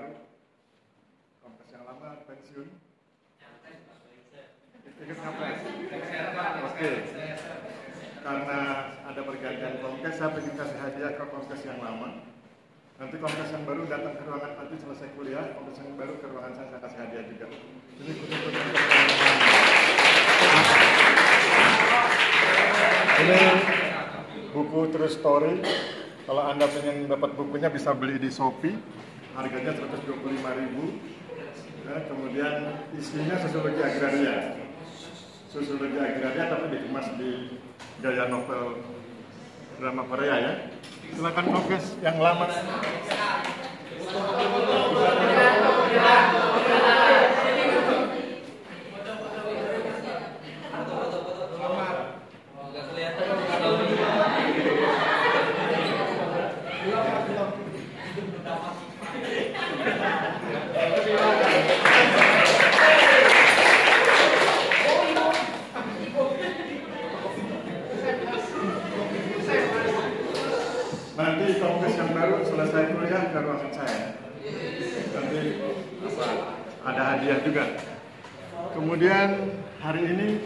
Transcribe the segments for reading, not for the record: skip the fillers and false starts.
baru, Kompes yang lama pensiun. Ikut Kompes. Oke. Karena ada pergantian Kompes, saya ingin kasih hadiah ke Kompes yang lama. Nanti Kompes yang baru datang ke ruangan nanti selesai kuliah, Kompes yang baru ke ruangan saya kasih hadiah juga. Ini khusus ini buku True Story. Kalau Anda ingin dapat bukunya bisa beli di Shopee. Harganya 125.000. Ya, kemudian isinya sosiologi agraria. Sosiologi agraria tapi dikemas di gaya novel drama Korea ya. Silakan Kompes yang lama. Nanti Kompes yang baru selesai kuliah ke ruangan saya. Nanti ada hadiah juga. Kemudian hari ini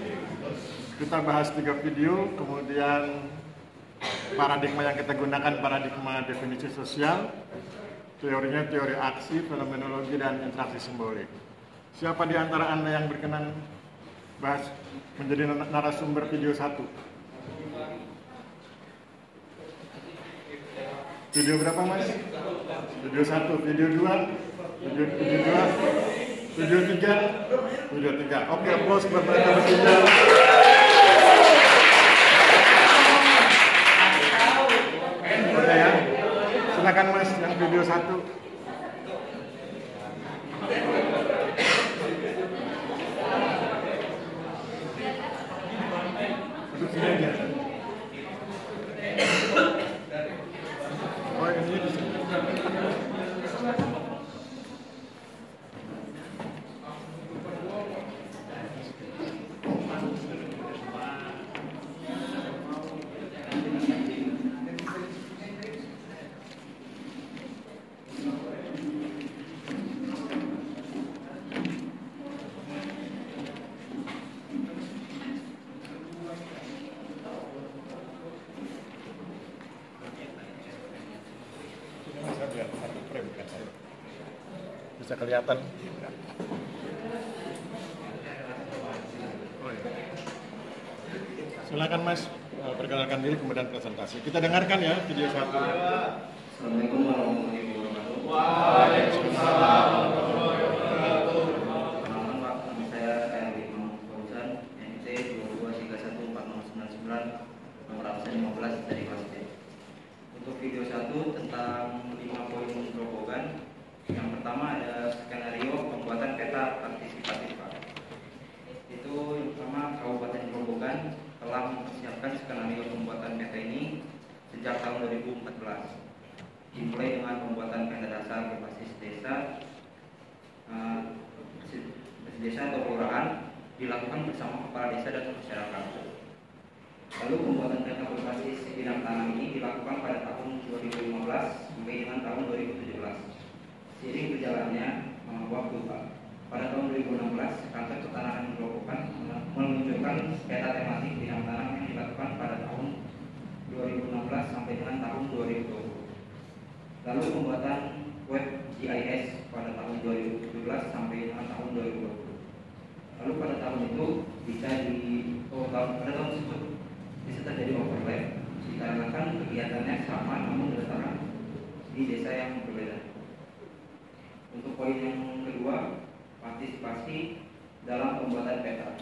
kita bahas 3 video. Kemudian paradigma yang kita gunakan paradigma definisi sosial. Teorinya teori aksi, fenomenologi, dan interaksi simbolik. Siapa di antara Anda yang berkenan bahas menjadi narasumber video 1? Video berapa Mas? Video 1, video 2, video 2, video 3, video 3. Oke, applause buat mereka bertiga. Oke ya, silakan Mas yang video 1. Duduk sini aja. Oh, ini di sini. Bisa kelihatan. Oh, iya. Silakan Mas, perkenalkan diri kemudian presentasi. Kita dengarkan ya video 1. Assalamualaikum warahmatullahi wabarakatuh. Waalaikumsalam. Perkenalkan Pak, nama saya Erwin Mahmud Fauzan, NC 22314099, nomor absen 15 dari kelas D. Untuk video 1 tentang 5 poin grobogan. Yang pertama ada skenario pembuatan peta partisipatif Pak. Itu yang pertama, Kabupaten Grobogan telah mempersiapkan skenario pembuatan peta ini sejak tahun 2014. Dimulai dengan pembuatan peta dasar berbasis desa, atau kelurahan dilakukan bersama kepala desa dan masyarakat. Lalu pembuatan peta berbasis bidang tanah ini dilakukan pada tahun 2015 sampai dengan tahun 2017. Seiring berjalannya waktu Pak, pada tahun 2016 kantor pertanahan Grobogan meluncurkan peta tematik bidang tanah yang dilakukan pada tahun 2016 sampai dengan tahun 2020. Lalu pembuatan web GIS pada tahun 2017 sampai dengan tahun 2020. Lalu pada tahun itu pada tahun tersebut bisa terjadi overlap dikarenakan kegiatannya sama namun diletakkan di desa yang berbeda. Untuk poin yang kedua, partisipasi dalam pembuatan peta.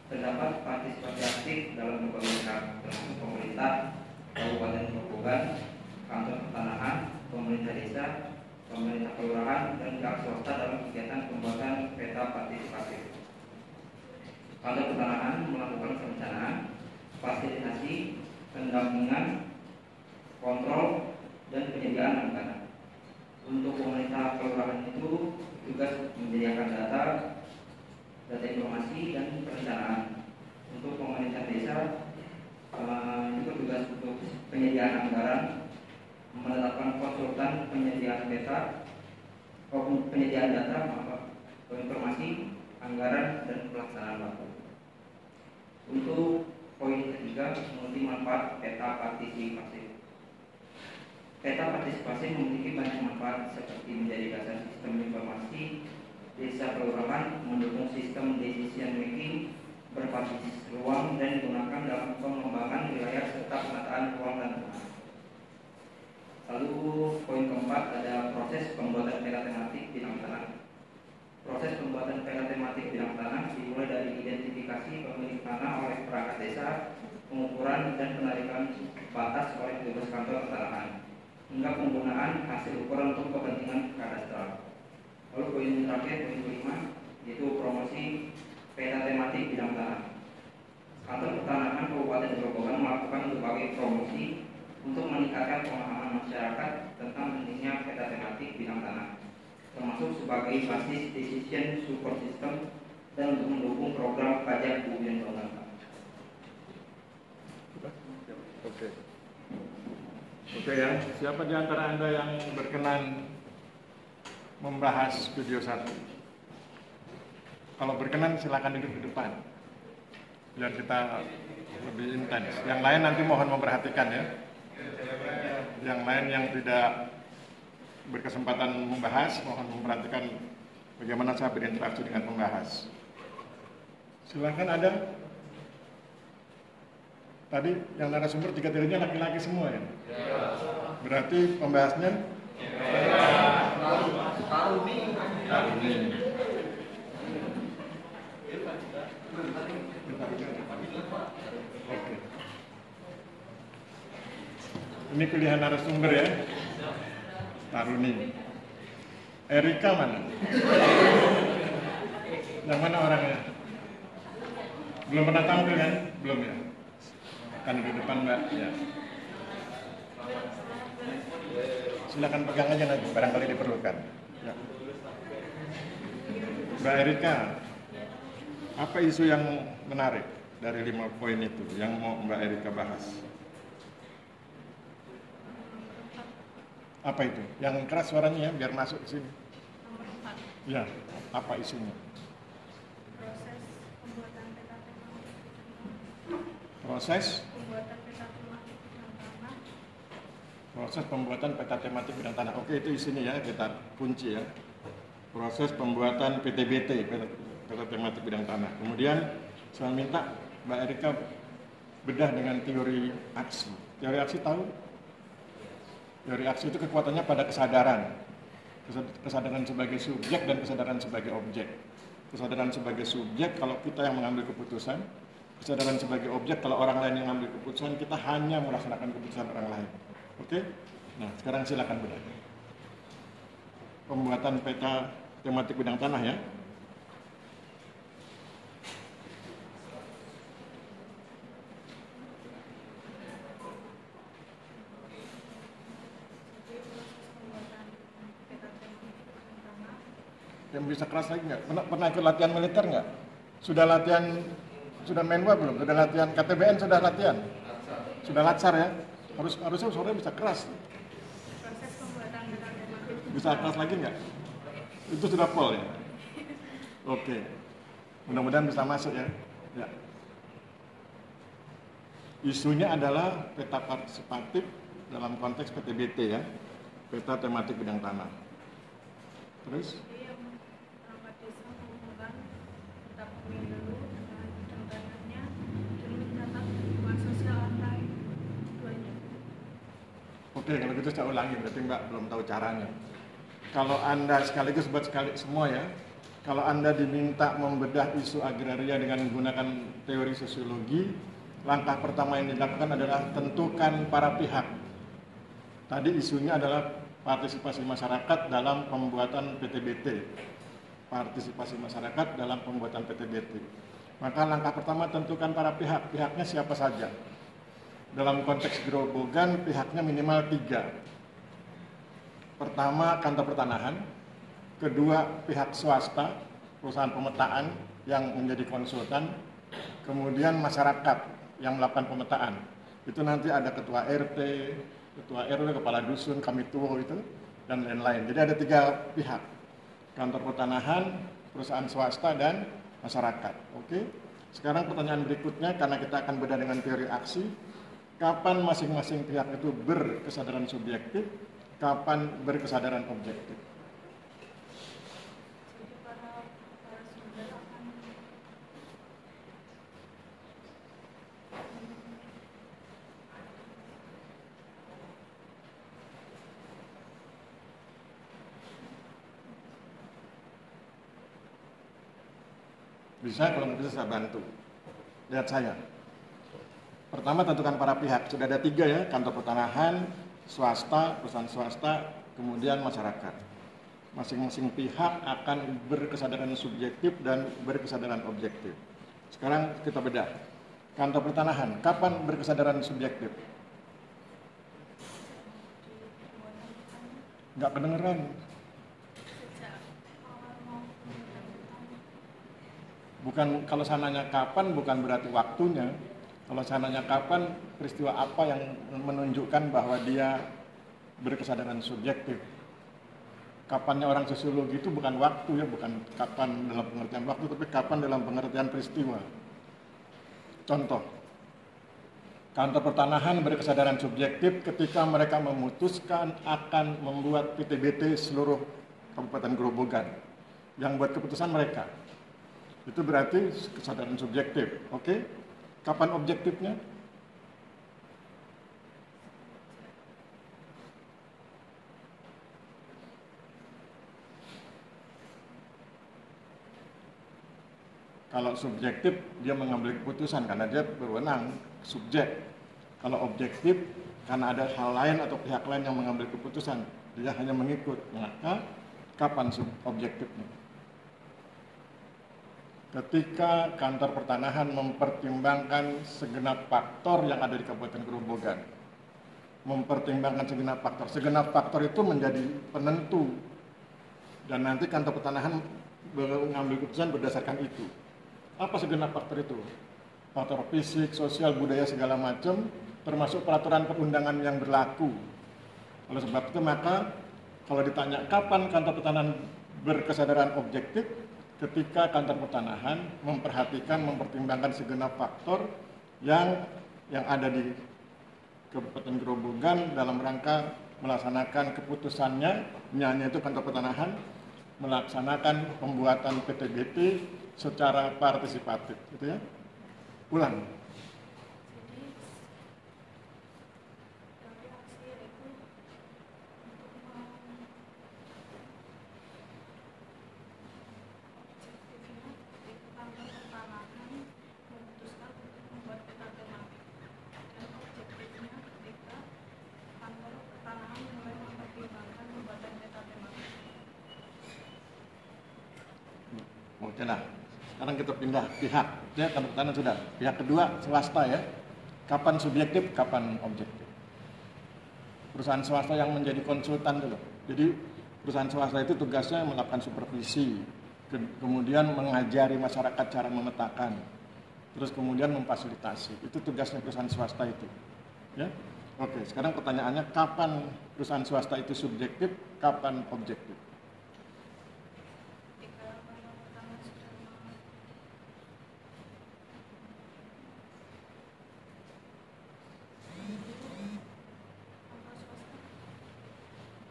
Terdapat partisipasi aktif dalam berbagai pihak, termasuk pemerintah Kabupaten Grobogan, kantor pertanahan, pemerintah desa, pemerintah kelurahan, dan pihak swasta dalam kegiatan pembuatan peta partisipatif. Kantor pertanahan melakukan perencanaan, fasilitasi, pendampingan, kontrol, dan penyediaan anggaran. Untuk pemerintah kelurahan itu tugas menyediakan data informasi dan perencanaan. Untuk pemerintah desa itu tugas untuk penyediaan anggaran, menetapkan konsultan penyediaan peta, penyediaan data, informasi, anggaran, dan pelaksanaan waktu. Untuk poin ketiga, multi manfaat peta partisipasi. Peta partisipasi memiliki banyak manfaat seperti menjadi dasar sistem informasi desa kelurahan, mendukung sistem decision making, berpartisipasi ruang, dan digunakan dalam pengembangan wilayah serta penataan ruang dan tanah. Lalu poin keempat ada proses pembuatan peta tematik bidang tanah. Proses pembuatan peta tematik bidang tanah dimulai dari identifikasi pemilik tanah oleh perangkat desa, pengukuran dan penarikan batas oleh petugas kantor ketanahan, hingga penggunaan hasil ukuran untuk kepentingan kadastral. Lalu poin terakhir, poin kelima, yaitu promosi peta tematik bidang tanah. Kantor Pertanahan Kabupaten Grobogan melakukan berbagai promosi untuk meningkatkan pemahaman masyarakat tentang pentingnya peta tematik bidang tanah, termasuk sebagai basis decision support system dan untuk mendukung program pajak bumi dan bangunan. Oke ya, siapa di antara Anda yang berkenan membahas video 1? Kalau berkenan silakan duduk di depan, biar kita lebih intens. Yang lain nanti mohon memperhatikan ya. Yang lain yang tidak berkesempatan membahas, mohon memperhatikan bagaimana saya berinteraksi dengan pembahas. Silakan ada. Tadi yang narasumber tiga-tiganya laki-laki semua ya? Berarti pembahasnya? Taruni. Oke. Ini pilihan narasumber ya? Taruni. Erika mana? Yang mana orangnya? Belum pernah tampil kan? Belum ya? Kan di depan Mbak ya. Silakan pegang aja nanti, barangkali diperlukan ya. Mbak Erika, apa isu yang menarik dari 5 poin itu yang mau Mbak Erika bahas? Apa itu? Yang keras suaranya ya, biar masuk ke sini. Nomor 4. Ya, apa isunya? Proses pembuatan peta tematik bidang tanah. Oke, itu isinya ya, kita kunci ya. Proses pembuatan PTBT, peta tematik bidang tanah. Kemudian saya minta Mbak Erika bedah dengan teori aksi. Teori aksi tahu? Teori aksi itu kekuatannya pada kesadaran. Kesadaran sebagai subjek dan kesadaran sebagai objek. Kesadaran sebagai subjek kalau kita yang mengambil keputusan, kesadaran sebagai objek kalau orang lain yang mengambil keputusan, kita hanya melaksanakan keputusan orang lain. Oke? Nah, sekarang silakan bedah. Pembuatan peta tematik bidang tanah ya. Yang bisa keras lagi nggak? Pernah ikut latihan militer nggak? Sudah latihan, sudah menwa belum? Sudah latihan KTBN, sudah latihan? Sudah latsar ya? Harusnya suaranya bisa keras. proses pembuatan peta tematik. Bisa keras lagi nggak? Itu sudah pol ya? Oke. Mudah-mudahan bisa masuk ya. Ya. Isunya adalah peta partisipatif dalam konteks PTBT ya. Peta tematik bidang tanah. Terus? Jadi yang perangkat desa mengumpulkan peta pemilu dengan bidang tanahnya dan mencatat lingkungan sosial online. Duanya. Oke, kalau gitu saya ulangi, berarti Mbak belum tahu caranya. Kalau Anda sekaligus buat semua ya, kalau Anda diminta membedah isu agraria dengan menggunakan teori sosiologi, langkah pertama yang dilakukan adalah tentukan para pihak. Tadi isunya adalah partisipasi masyarakat dalam pembuatan PTBT. Partisipasi masyarakat dalam pembuatan PTBT. Maka langkah pertama tentukan para pihak. Pihaknya siapa saja? Dalam konteks Grobogan, pihaknya minimal 3. Pertama, kantor pertanahan. Kedua, pihak swasta, perusahaan pemetaan yang menjadi konsultan. Kemudian masyarakat yang melakukan pemetaan. Itu nanti ada ketua RT, ketua RW, kepala dusun, kamituwo itu, dan lain-lain. Jadi ada 3 pihak. kantor pertanahan, perusahaan swasta, dan masyarakat. Oke. Sekarang pertanyaan berikutnya, karena kita akan beda dengan teori aksi, kapan masing-masing pihak itu berkesadaran subjektif, kapan berkesadaran objektif? Jadi para sumber akan Bisa, kalau nggak bisa saya bantu. Lihat saya. Pertama, tentukan para pihak. Sudah ada 3 ya, kantor pertanahan, swasta, perusahaan swasta, kemudian masyarakat. Masing-masing pihak akan berkesadaran subjektif dan berkesadaran objektif. Sekarang kita bedah. Kantor pertanahan, kapan berkesadaran subjektif? Nggak kedengeran. sejak awal mau mendapatkan Bukan, kalau saya nanya kapan bukan berarti waktunya. Kalau saya nanya kapan, peristiwa apa yang menunjukkan bahwa dia berkesadaran subjektif. Kapannya orang sosiologi itu bukan waktu ya, bukan kapan dalam pengertian waktu, tapi kapan dalam pengertian peristiwa. Contoh, kantor pertanahan berkesadaran subjektif ketika mereka memutuskan akan membuat PTBT seluruh Kabupaten Grobogan. Yang buat keputusan mereka. Itu berarti kesadaran subjektif. Oke? Kapan objektifnya? Kalau subjektif, dia mengambil keputusan karena dia berwenang, subjek. Kalau objektif, karena ada hal lain atau pihak lain yang mengambil keputusan, dia hanya mengikut. Maka, kapan objektifnya? Ketika kantor pertanahan mempertimbangkan segenap faktor yang ada di Kabupaten Grobogan. Mempertimbangkan segenap faktor. Segenap faktor itu menjadi penentu. Dan nanti kantor pertanahan mengambil keputusan berdasarkan itu. Apa segenap faktor itu? Faktor fisik, sosial, budaya, segala macam, termasuk peraturan perundangan yang berlaku. Oleh sebab itu maka, kalau ditanya kapan kantor pertanahan berkesadaran objektif, ketika kantor pertanahan mempertimbangkan segenap faktor yang ada di Kabupaten Grobogan dalam rangka melaksanakan keputusannya, itu kantor pertanahan melaksanakan pembuatan PTBT secara partisipatif, gitu ya. Ulang. jadi dari aksi itu untuk objektifnya ketika kantor pertanahan memutuskan untuk membuat peta tematik dan objektifnya ketika kantor pertanahan mulai mempertimbangkan pembuatan peta tematik. Oke lah. Sekarang kita pindah pihak. Ya, kantor pertanahan sudah. Pihak kedua swasta ya. Kapan subjektif, kapan objektif. Perusahaan swasta yang menjadi konsultan dulu. Jadi perusahaan swasta itu tugasnya melakukan supervisi, kemudian mengajari masyarakat cara memetakan, terus kemudian memfasilitasi. Itu tugasnya perusahaan swasta itu. Ya. Oke, sekarang pertanyaannya kapan perusahaan swasta itu subjektif, kapan objektif? Ketika kantor pertanahan sudah kantor swasta,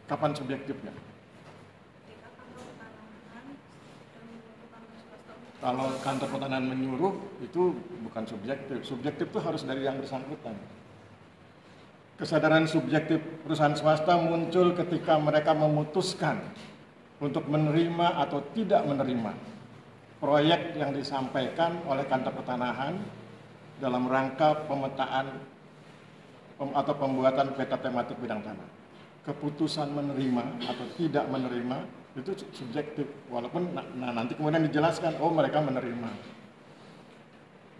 Kapan subjektifnya? ketika kantor pertanahan sudah menyuruh kantor swasta untuk Kalau kantor pertanahan menyuruh, itu bukan subjektif. Subjektif itu harus dari yang bersangkutan. Kesadaran subjektif perusahaan swasta muncul ketika mereka memutuskan untuk menerima atau tidak menerima proyek yang disampaikan oleh kantor pertanahan dalam rangka pemetaan atau pembuatan peta tematik bidang tanah. Keputusan menerima atau tidak menerima itu subjektif, walaupun nanti kemudian dijelaskan, oh mereka menerima.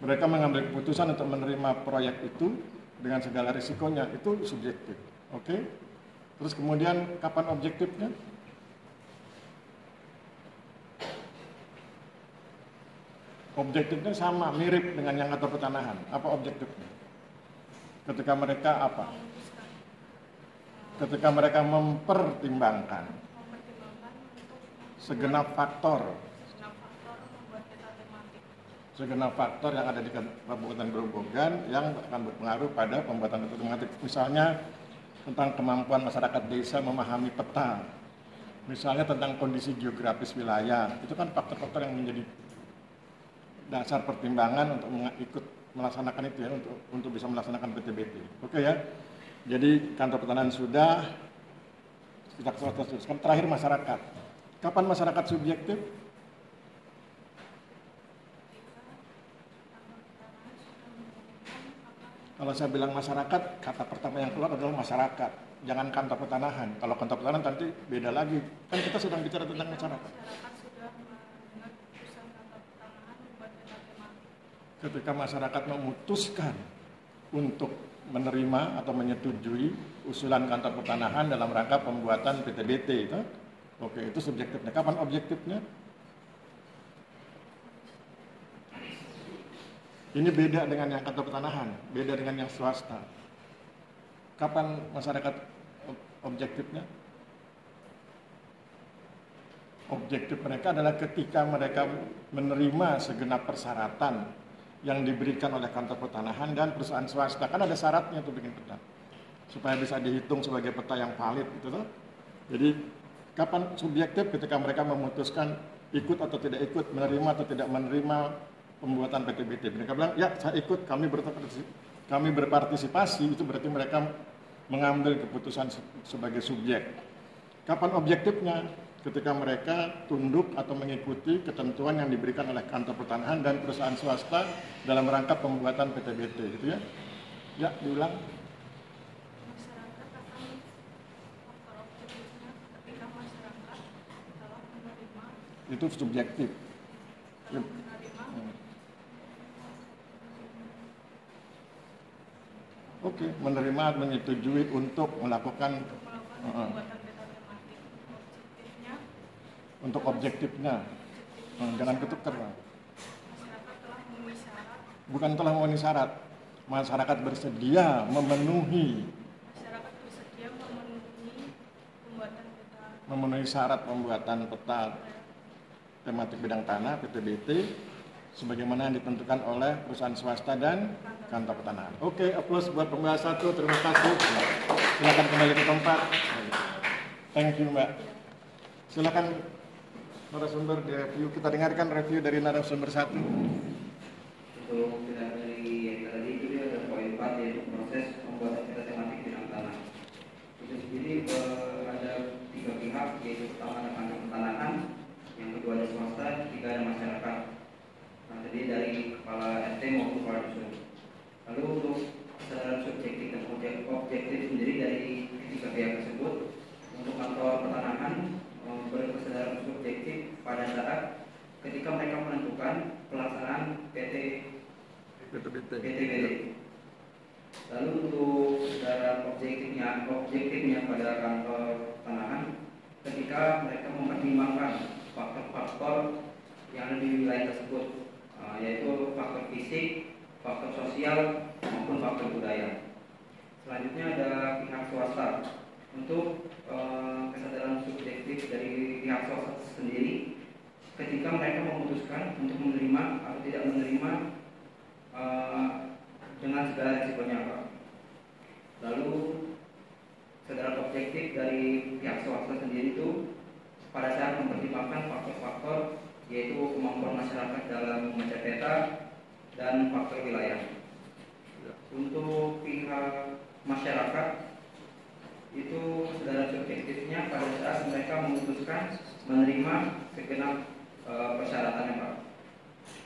Mereka mengambil keputusan untuk menerima proyek itu dengan segala risikonya, itu subjektif. Oke? Terus kemudian kapan objektifnya? Objektifnya sama, mirip dengan yang kantor pertanahan. Apa objektifnya? Ketika mereka apa? memutuskan Ketika mereka mempertimbangkan mempertimbangkan untuk segenap faktor membuat peta tematik. Segenap faktor yang ada di Kabupaten Grobogan yang akan berpengaruh pada pembuatan peta tematik. Misalnya tentang kemampuan masyarakat desa memahami peta. Misalnya tentang kondisi geografis wilayah. Itu kan faktor-faktor yang menjadi dasar pertimbangan untuk ikut melaksanakan itu ya, untuk bisa melaksanakan PTBT. Oke ya. Jadi kantor pertanahan sudah, kita teruskan. Terakhir masyarakat. Kapan masyarakat subjektif? Kalau saya bilang masyarakat, kata pertama yang keluar adalah masyarakat. Jangan kantor pertanahan. Kalau kantor pertanahan nanti beda lagi. Kan kita sedang bicara tentang masyarakat. Masyarakat sudah mendengar keputusan kantor pertanahan membuat peta tematik. Ketika masyarakat memutuskan untuk menerima atau menyetujui usulan kantor pertanahan dalam rangka pembuatan PTBT itu, oke, itu subjektifnya. Kapan objektifnya? Ini beda dengan yang kantor pertanahan, beda dengan yang swasta. Kapan masyarakat objektifnya? Objektif mereka adalah ketika mereka menerima segenap persyaratan yang diberikan oleh kantor pertanahan dan perusahaan swasta. Kan ada syaratnya untuk bikin peta, supaya bisa dihitung sebagai peta yang valid gitu tuh. Jadi kapan subjektif? Ketika mereka memutuskan ikut atau tidak ikut, menerima atau tidak menerima pembuatan PTBT. Mereka bilang, ya saya ikut, kami berpartisipasi, itu berarti mereka mengambil keputusan sebagai subjek. Kapan objektifnya? Ketika mereka tunduk atau mengikuti ketentuan yang diberikan oleh kantor pertanahan dan perusahaan swasta dalam rangka pembuatan PTBT, gitu ya. Ya, diulang. Masyarakat akan faktor objektifnya ketika masyarakat telah menerima Itu subjektif. Oke, menerima, menyetujui untuk melakukan pembuatan peta tematik. Objektifnya untuk objektifnya. Jangan ketukar. masyarakat telah memenuhi syarat. Bukan telah memenuhi syarat. Masyarakat bersedia memenuhi Pembuatan peta memenuhi syarat pembuatan peta tematik bidang tanah PTBT sebagaimana yang ditentukan oleh perusahaan swasta dan kantor pertanahan. Oke, aplaus buat pembahas 1. Terima kasih. Silakan kembali ke tempat. Thank you, Mbak. Silakan narasumber di review. Kita dengarkan review dari narasumber 1. Untuk tidak dari yang tadi itu dia ada poin 4 yaitu proses pembuatan peta tematik bidang tanah. Itu sendiri ada 3 pihak, yaitu pertama ada kantor pertanahan, yang kedua ada swasta, ketiga ada masyarakat. Nah, jadi dari kepala RT maupun kepala dusun. Lalu untuk kesadaran subjektif dan objektif sendiri dari ketiga pihak tersebut, untuk kantor pertanahan berkesadaran subjektif pada saat ketika mereka menentukan pelaksanaan PTBT. Lalu untuk kesadaran objektifnya pada kantor pertanahan ketika mereka mempertimbangkan faktor-faktor yang ada di wilayah tersebut, yaitu faktor fisik, faktor sosial maupun faktor budaya. Selanjutnya ada pihak swasta. Untuk kesadaran subjektif dari pihak swasta sendiri, ketika mereka memutuskan untuk menerima atau tidak menerima dengan segala risikonya, Pak. Lalu kesadaran objektif dari pihak swasta sendiri itu pada saat mempertimbangkan faktor-faktor yaitu kemampuan masyarakat dalam membaca peta dan faktor wilayah. Untuk pihak masyarakat itu kesadaran subjektifnya pada saat mereka memutuskan menerima segenap persyaratannya, Pak.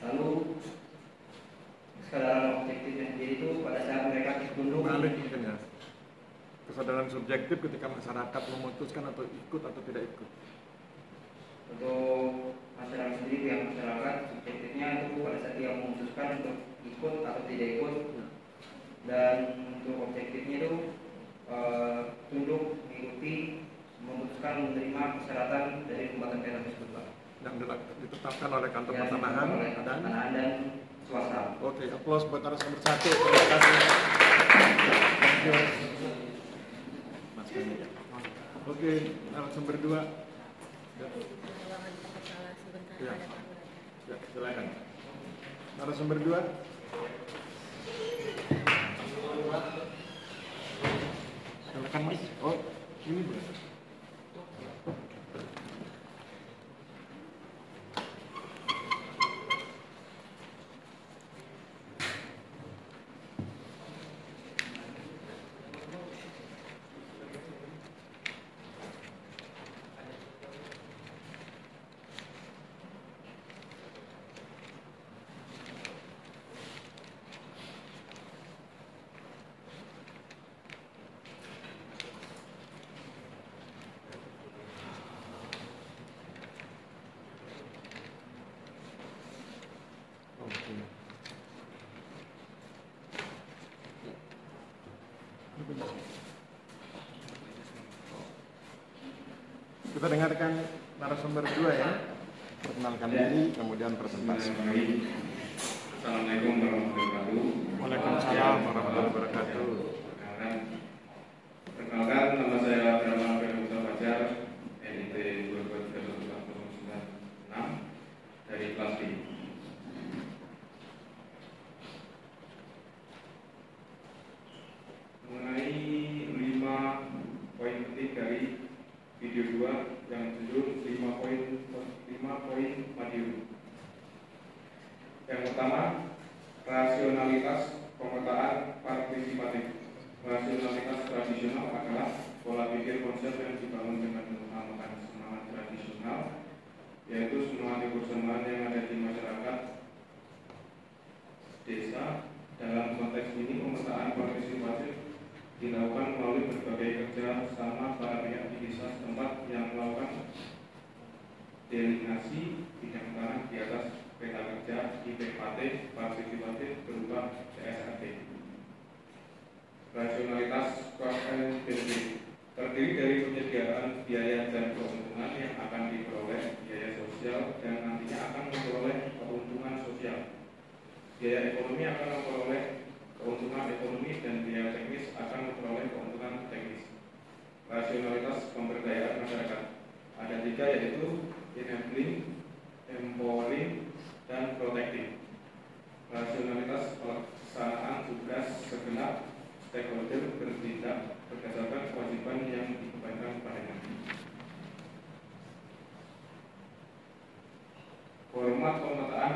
Lalu kesadaran objektifnya sendiri itu pada saat mereka tunduk. Mungkin ya. Kesadaran subjektif ketika masyarakat memutuskan atau ikut atau tidak ikut. Untuk masyarakat sendiri, pihak masyarakat subjektifnya itu pada saat dia memutuskan untuk ikut atau tidak ikut. Dan untuk objektifnya itu tunduk, mengikuti, memutuskan menerima persyaratan dari pembuatan peta tersebut, Pak. Yang ditetapkan oleh kantor pertanahan dan swasta. Oke, aplaus buat narasumber 1. Terima kasih. Thank you. Oke, narasumber 2. Ya, silakan. Narasumber 2. Silakan Mas. Oh, ini berarti. Kita dengarkan narasumber 2 ya. Perkenalkan diri, kemudian presentasi. Assalamualaikum warahmatullahi wabarakatuh. Waalaikumsalam warahmatullahi wabarakatuh. Perkenalkan, nama saya Brahma Firdaus Fajar, NIT 223196 dari kelas B. Mengenai 5 poin penting dari video 2 yang judul 5 poin Madiun. Yang pertama, rasionalitas pemetaan partisipatif. Rasionalitas tradisional adalah pola pikir konsep yang dibangun dengan mengutamakan semangat tradisional, yaitu semangat kebersamaan yang ada di masyarakat desa. Dalam konteks ini, pemetaan partisipatif dilakukan melalui berbagai kerja sama para pihak di desa setempat yang melakukan delineasi bidang tanah di atas peta kerja IPPT partisipatif berupa CSRT. Rasionalitas cost and benefit terdiri dari penyediaan biaya dan keuntungan yang akan diperoleh biaya sosial dan nantinya akan memperoleh keuntungan sosial. Biaya ekonomi akan memperoleh keuntungan ekonomi dan biaya teknis akan memperoleh keuntungan teknis. Rasionalitas pemberdayaan masyarakat ada 3, yaitu enabling, empowering, dan protecting. Rasionalitas pelaksanaan tugas segenap stakeholder bertindak berdasarkan kewajiban yang dibebankan kepadanya. Format pemetaan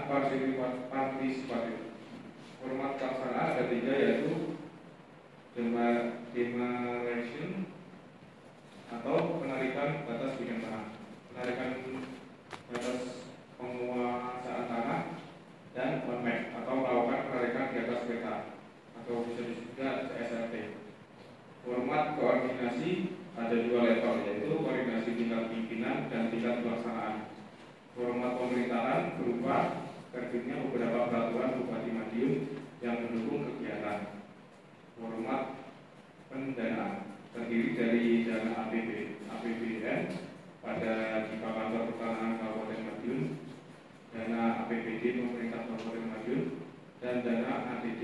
partisipatif. Format pelaksanaan ada 3, yaitu demarcation atau penarikan batas bidang tanah, penarikan batas penguasaan tanah, dan on map atau melakukan penarikan di atas peta atau bisa disebut juga CSRT. Format koordinasi ada 2 level, yaitu koordinasi tingkat pimpinan dan tingkat pelaksanaan. Format pemerintahan berupa terbitnya beberapa peraturan Bupati Madiun yang mendukung kegiatan. Format pendanaan terdiri dari dana APBN pada Dipa Kantor Pertanahan Kabupaten Madiun, dana APBD pemerintah Kabupaten Madiun, dan dana ADD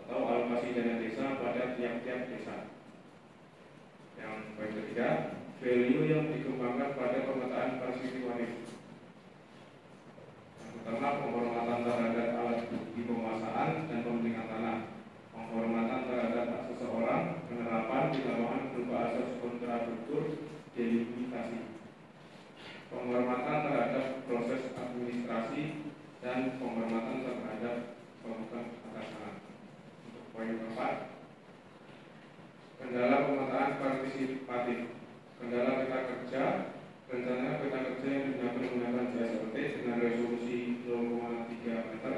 atau alokasi dana desa pada tiap-tiap desa. Yang poin ketiga, value yang dikembangkan pada pemetaan partisipatif. Yang pertama, penghormatan terhadap alat bukti penguasaan dan pemilikan tanah, penghormatan terhadap hak seseorang, penerapan di lapangan berupa asas kontrafaktur delimitasi, penghormatan terhadap proses administrasi, dan penghormatan terhadap pemegang atas tanah. Untuk poin keempat, kendala pemetaan partisipatif. Kendala peta kerja, rencananya peta kerja yang digunakan menggunakan CSRT dengan resolusi 0,3 meter,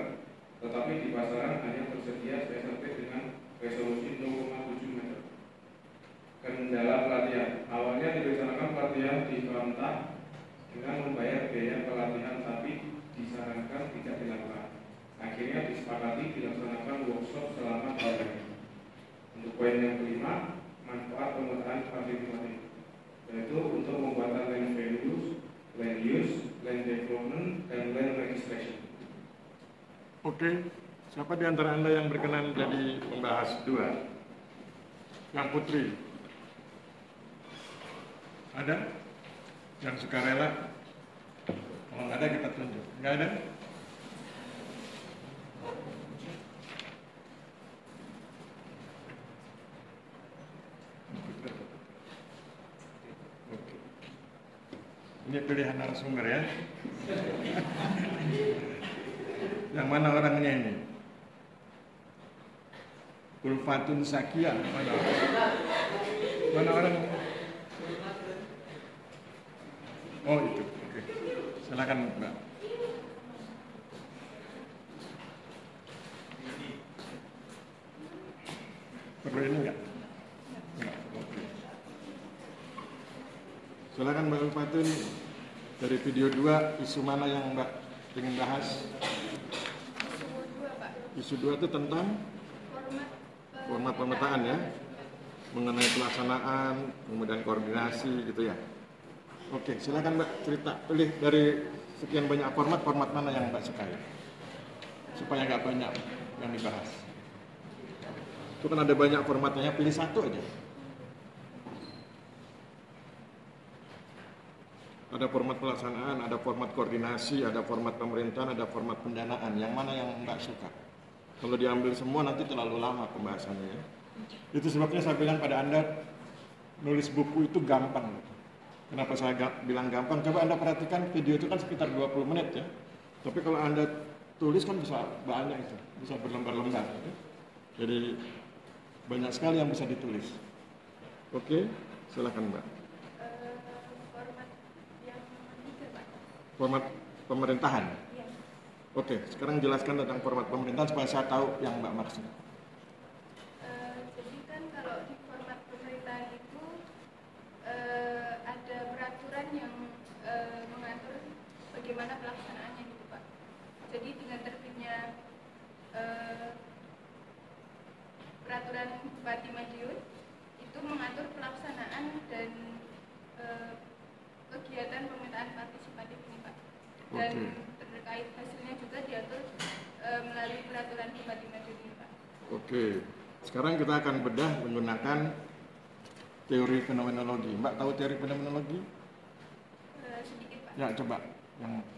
tetapi di pasaran hanya tersedia CSRT dengan resolusi 0,7 meter. Kendala pelatihan. Awalnya direncanakan pelatihan di Kelantan dengan membayar biaya pelatihan, tapi disarankan tidak dilakukan. Akhirnya disepakati dilaksanakan workshop selama 2 hari. Untuk poin yang kelima, manfaat pemetaan partisipatif, yaitu untuk pembuatan land values, land use, land development, dan land registration. Oke, siapa di antara Anda yang berkenan jadi pembahas 2? Yang Putri. Ada? Yang sukarela? Kalau ada kita tunjuk. Nggak ada? Oke. Ini pilihan narasumber ya. Yang mana orangnya ini? Ulfatun Sakia. Mana orangnya? Oh itu. Oke. Silakan Mbak. Perlu ini enggak? Enggak. Oke. Silakan Mbak Ulfatun. Dari video 2, isu mana yang Mbak ingin bahas? Isu 2 itu tentang format pemetaan ya, mengenai pelaksanaan, kemudian koordinasi gitu ya. Oke, silakan Mbak cerita, pilih dari sekian banyak format mana yang Mbak sukai, supaya nggak banyak yang dibahas. Itu kan ada banyak formatnya, pilih satu aja. Ada format pelaksanaan, ada format koordinasi, ada format pemerintahan, ada format pendanaan. Yang mana yang Mbak suka? Kalau diambil semua nanti terlalu lama pembahasannya ya. Itu sebabnya saya bilang pada Anda, nulis buku itu gampang. Kenapa saya bilang gampang? Coba Anda perhatikan video itu kan sekitar 20 menit ya. Tapi kalau Anda tulis kan bisa banyak itu, bisa berlembar-lembar. Ya. Jadi banyak sekali yang bisa ditulis. Oke, silakan Mbak. Format yang ketiga, Pak. Format pemerintahan. Iya. Oke, sekarang jelaskan tentang format pemerintahan supaya saya tahu yang Mbak maksud. Jadi kan kalau di format pemerintahan itu ada peraturan yang mengatur bagaimana pelaksanaannya gitu Pak. Jadi dengan terbitnya peraturan Bupati Madiun itu mengatur pelaksanaan dan kegiatan pemetaan partisipatif ini Pak. Dan terkait hasilnya juga diatur melalui peraturan Bupati Madiun ini Pak. Oke, sekarang kita akan bedah menggunakan teori fenomenologi. Mbak tahu teori fenomenologi? Sedikit Pak. Ya, coba.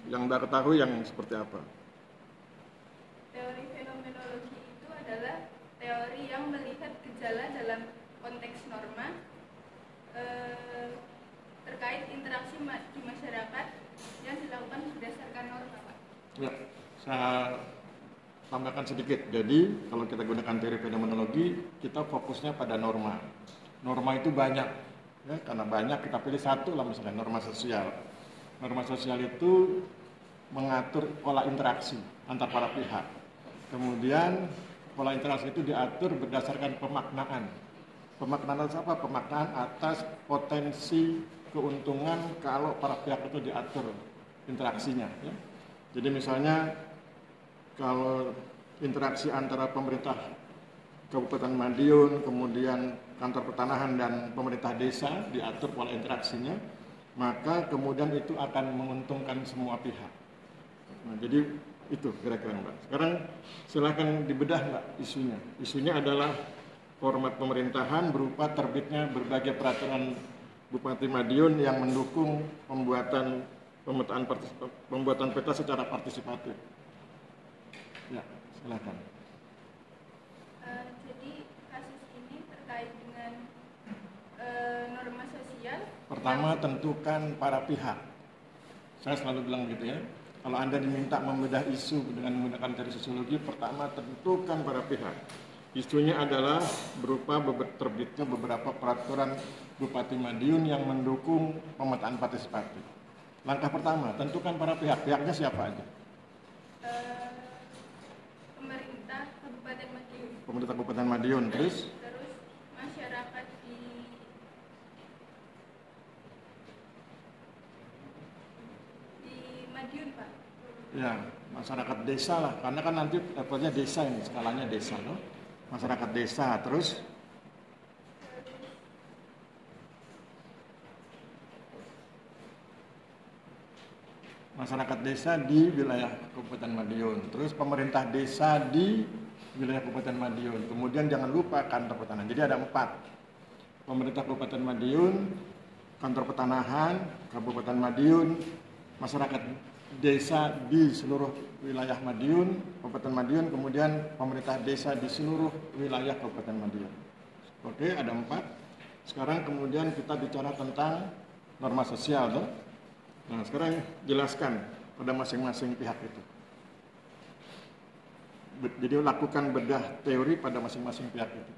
Yang Mbak ketahui yang seperti apa? Teori fenomenologi itu adalah teori yang melihat gejala dalam konteks norma terkait interaksi di masyarakat yang dilakukan berdasarkan norma Pak. Ya, saya tambahkan sedikit. Jadi, kalau kita gunakan teori fenomenologi, kita fokusnya pada norma. Norma itu banyak, ya, karena banyak kita pilih satu lah misalnya norma sosial. Norma sosial itu mengatur pola interaksi antar para pihak. Kemudian pola interaksi itu diatur berdasarkan pemaknaan. Pemaknaan atas apa? Pemaknaan atas potensi keuntungan kalau para pihak itu diatur interaksinya. Ya. Jadi misalnya kalau interaksi antara pemerintah Kabupaten Madiun, kemudian kantor pertanahan dan pemerintah desa diatur pola interaksinya, maka kemudian itu akan menguntungkan semua pihak. Nah, jadi itu kira-kira Mbak. Sekarang silakan dibedah Mbak isunya. Isunya adalah format pemerintahan berupa terbitnya berbagai peraturan Bupati Madiun yang mendukung pembuatan peta secara partisipatif. Ya, silakan. Jadi kasus ini terkait dengan norma sosial. Pertama, tentukan para pihak. Saya selalu bilang gitu ya. Kalau Anda diminta membedah isu dengan menggunakan teori sosiologi, pertama tentukan para pihak. Isunya adalah berupa terbitnya beberapa peraturan Bupati Madiun yang mendukung pemetaan partisipatif. Langkah pertama, tentukan para pihak. Pihaknya siapa aja? Pemerintah Kabupaten Madiun. Pemerintah Kabupaten Madiun, terus Masyarakat di Madiun Pak. ya masyarakat desa lah, karena kan nanti levelnya desa ini, skalanya desa loh. Masyarakat desa, terus masyarakat desa di wilayah Kabupaten Madiun, terus pemerintah desa di wilayah Kabupaten Madiun, kemudian jangan lupa kantor pertanahan. Jadi ada 4, pemerintah Kabupaten Madiun, kantor pertanahan Kabupaten Madiun, masyarakat desa di seluruh wilayah Madiun, Kabupaten Madiun, kemudian pemerintah desa di seluruh wilayah Kabupaten Madiun. Oke, ada 4. Sekarang kemudian kita bicara tentang norma sosial, toh. Nah, sekarang jelaskan pada masing-masing pihak itu. Jadi lakukan bedah teori pada masing-masing pihak itu.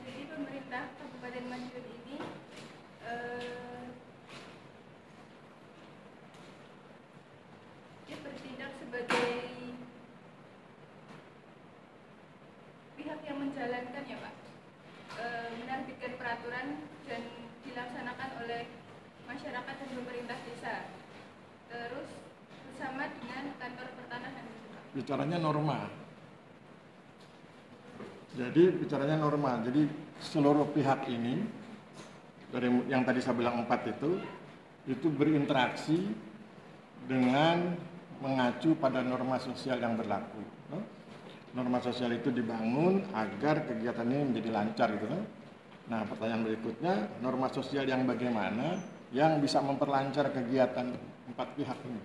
Jadi pemerintah Kabupaten Madiun ini dia bertindak sebagai pihak yang menjalankan ya Pak, menerbitkan peraturan dan dilaksanakan oleh masyarakat dan pemerintah desa, terus bersama dengan kantor pertanahan. Bicaranya norma. Jadi bicaranya norma. Jadi seluruh pihak ini dari yang tadi saya bilang 4 itu berinteraksi dengan mengacu pada norma sosial yang berlaku. Norma sosial itu dibangun agar kegiatan ini menjadi lancar gitu. Nah, pertanyaan berikutnya, norma sosial yang bagaimana yang bisa memperlancar kegiatan 4 pihak ini?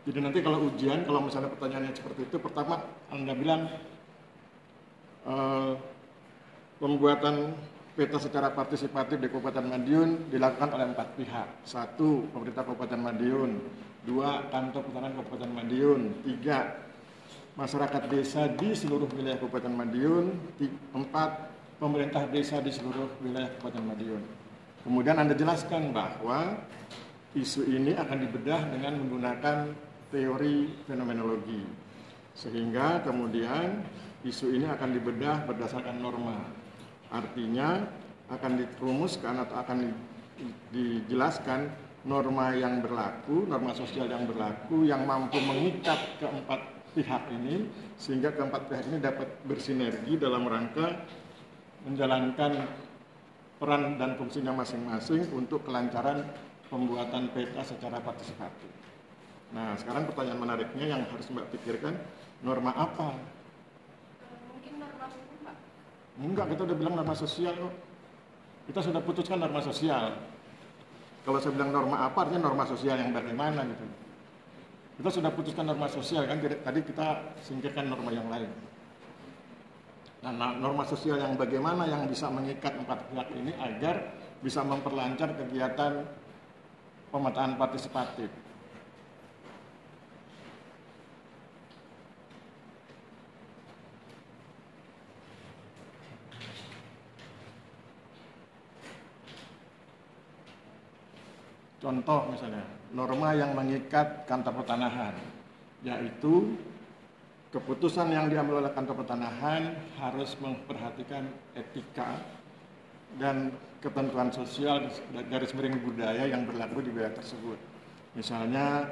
Jadi nanti kalau ujian, kalau misalnya pertanyaannya seperti itu, pertama Anda bilang pembuatan peta secara partisipatif di Kabupaten Madiun dilakukan oleh 4 pihak. 1. Pemerintah Kabupaten Madiun. 2. Kantor Pertanahan Kabupaten Madiun. 3. Masyarakat desa di seluruh wilayah Kabupaten Madiun. 4. Pemerintah desa di seluruh wilayah Kabupaten Madiun. Kemudian Anda jelaskan bahwa isu ini akan dibedah dengan menggunakan teori fenomenologi. Sehingga kemudian isu ini akan dibedah berdasarkan norma. Artinya akan dirumuskan atau akan dijelaskan norma yang berlaku, norma sosial yang berlaku yang mampu mengikat keempat pihak ini sehingga keempat pihak ini dapat bersinergi dalam rangka menjalankan peran dan fungsinya masing-masing untuk kelancaran pembuatan peta secara partisipatif. Nah, sekarang pertanyaan menariknya yang harus Mbak pikirkan, norma apa? Mungkin norma hukum, Pak? Enggak, kita udah bilang norma sosial kok. Kita sudah putuskan norma sosial. Kalau saya bilang norma apa, artinya norma sosial yang bagaimana gitu. Kita sudah putuskan norma sosial kan, tadi kita singkirkan norma yang lain. Nah, norma sosial yang bagaimana yang bisa mengikat 4 pihak ini agar bisa memperlancar kegiatan pemetaan partisipatif. Contoh misalnya, norma yang mengikat kantor pertanahan, yaitu keputusan yang diambil oleh kantor pertanahan harus memperhatikan etika dan ketentuan sosial garis miring budaya yang berlaku di wilayah tersebut. Misalnya,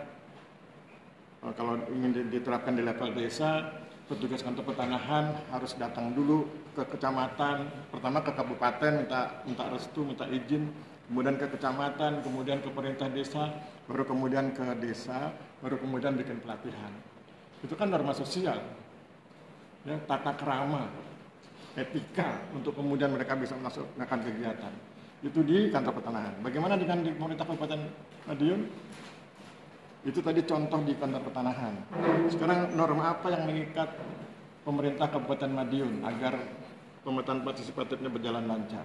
kalau ingin diterapkan di level desa, petugas kantor pertanahan harus datang dulu ke kecamatan, pertama ke kabupaten minta restu, minta izin, kemudian ke kecamatan, kemudian ke pemerintah desa, baru kemudian ke desa, baru kemudian bikin pelatihan. Itu kan norma sosial, ya, tata krama, etika untuk kemudian mereka bisa melaksanakan kegiatan. Itu di kantor pertanahan. Bagaimana dengan di pemerintah Kabupaten Madiun? Itu tadi contoh di kantor pertanahan. Sekarang norma apa yang mengikat pemerintah Kabupaten Madiun agar pemetaan partisipatifnya berjalan lancar?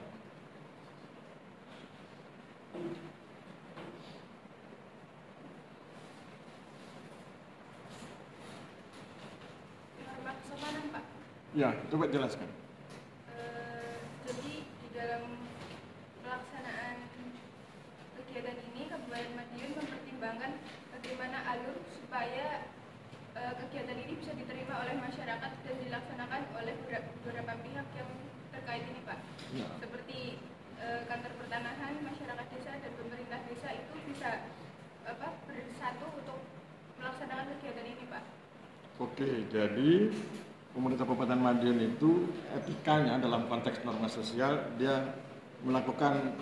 Norma kesopanan, Pak. Ya, coba jelaskan. Jadi di dalam pelaksanaan kegiatan ini Kabupaten Madiun mempertimbangkan bagaimana alur supaya kegiatan ini bisa diterima oleh masyarakat dan dilaksanakan oleh beberapa pihak yang terkait ini, Pak. Ya. Seperti kantor pertanahan, masyarakat desa dan pemerintah desa itu bisa bersatu untuk melaksanakan kegiatan ini, Pak. Oke, jadi pemerintah Kabupaten Madiun itu etikanya dalam konteks norma sosial dia melakukan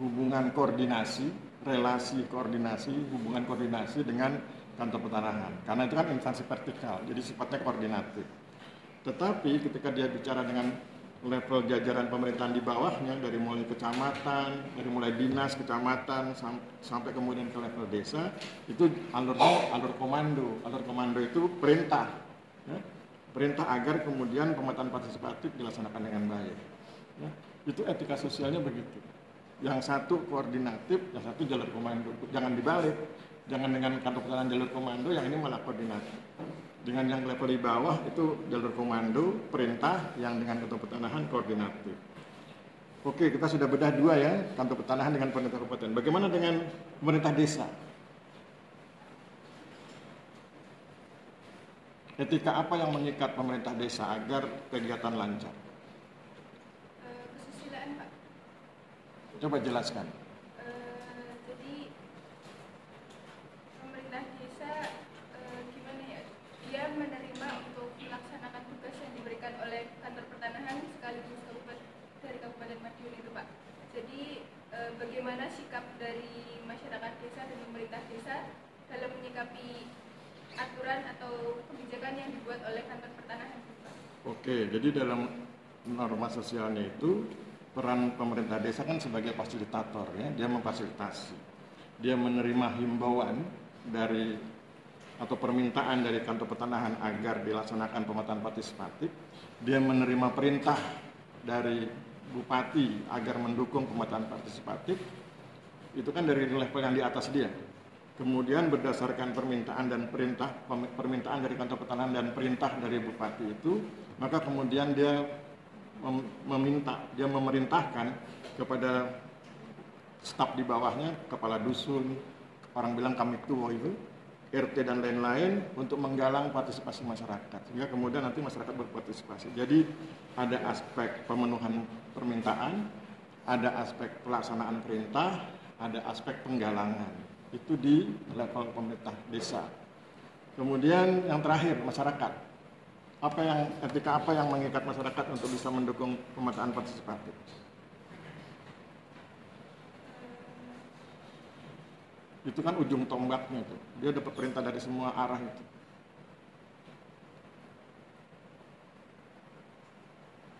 hubungan koordinasi, relasi koordinasi, hubungan koordinasi dengan kantor pertanahan. Karena itu kan instansi vertikal, jadi sifatnya koordinatif. Tetapi ketika dia bicara dengan level jajaran pemerintahan di bawahnya, dari mulai kecamatan, dari mulai dinas kecamatan sampai kemudian ke level desa, itu alurnya alur komando. Alur komando itu perintah, ya. Perintah agar kemudian pemetaan partisipatif dilaksanakan dengan baik. Ya. Itu etika sosialnya begitu. Yang satu koordinatif, yang satu jalur komando. Jangan dibalik, jangan dengan kantor pertahanan jalur komando, yang ini malah koordinatif. Dengan yang level di bawah itu jalur komando, perintah, yang dengan kantor pertanahan koordinatif. Oke, kita sudah bedah dua ya, kantor pertanahan dengan pemerintah kabupaten. Bagaimana dengan pemerintah desa? Etika apa yang mengikat pemerintah desa agar kegiatan lancar? Kesusilaan, Pak. Coba jelaskan. Jadi pemerintah desa gimana ya? Dia menerima untuk melaksanakan tugas yang diberikan oleh kantor pertanahan sekaligus dari Kabupaten Madiun itu, Pak. Jadi bagaimana sikap dari masyarakat desa dan pemerintah desa dalam menyikapi aturan atau kebijakan yang dibuat oleh kantor pertanahan, Pak? Oke, jadi dalam norma sosialnya itu peran pemerintah desa kan sebagai fasilitator ya, dia memfasilitasi. Dia menerima himbauan dari atau permintaan dari kantor pertanahan agar dilaksanakan pemetaan partisipatif. Dia menerima perintah dari bupati agar mendukung pemetaan partisipatif. Itu kan dari level yang di atas dia. Kemudian berdasarkan permintaan dan permintaan dari kantor pertanahan dan perintah dari bupati itu, maka kemudian dia memerintahkan kepada staf di bawahnya, kepala dusun, orang bilang kamituwo itu, RT dan lain-lain, untuk menggalang partisipasi masyarakat, sehingga kemudian nanti masyarakat berpartisipasi. Jadi ada aspek pemenuhan permintaan, ada aspek pelaksanaan perintah, ada aspek penggalangan. Itu di level pemerintah desa. Kemudian yang terakhir, masyarakat. Etika apa yang mengikat masyarakat untuk bisa mendukung pemetaan partisipatif? Itu kan ujung tombaknya itu. Dia dapat perintah dari semua arah itu.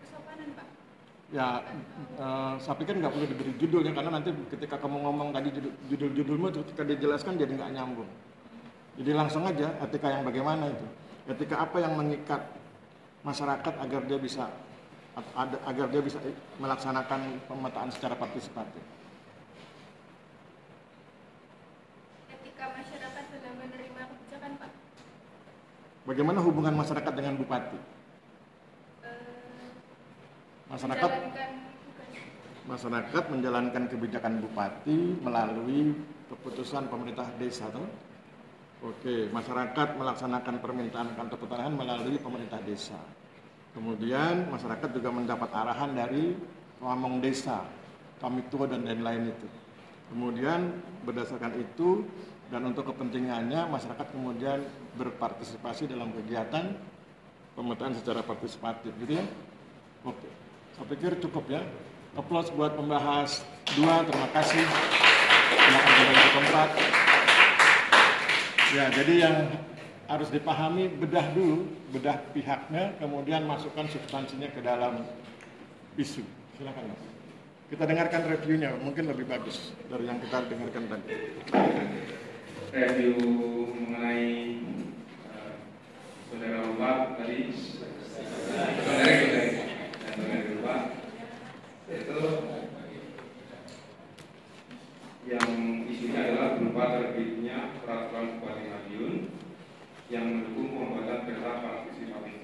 Kesopanan, Pak. Ya, saya pikir nggak perlu diberi judulnya, karena nanti ketika kamu ngomong tadi judul-judulmu, ketika dijelaskan jadi nggak nyambung. Jadi langsung aja, etika yang bagaimana itu? Etika apa yang mengikat masyarakat agar dia bisa melaksanakan pemetaan secara partisipatif? Etika masyarakat dalam menerima kebijakan, Pak. Bagaimana hubungan masyarakat dengan bupati? Masyarakat menjalankan kebijakan bupati melalui keputusan pemerintah desa, toh? Oke, masyarakat melaksanakan permintaan kantor pertanahan melalui pemerintah desa. Kemudian masyarakat juga mendapat arahan dari pamong desa, kamituwo dan lain-lain itu. Kemudian berdasarkan itu dan untuk kepentingannya masyarakat kemudian berpartisipasi dalam kegiatan pemetaan secara partisipatif, gitu ya. Oke, saya pikir cukup ya. Aplaus buat pembahas 2, terima kasih. Silakan kembali ke tempat. Ya, jadi yang harus dipahami, bedah dulu, bedah pihaknya, kemudian masukkan substansinya ke dalam isu. Silakan, Mas. Kita dengarkan reviewnya, mungkin lebih bagus dari yang kita dengarkan tadi. Review mengenai saudara Bapak tadi, saudara Bapak itu yang isinya adalah berupa terbitnya peraturan Bupati Madiun yang mendukung pembuatan peta partisipatif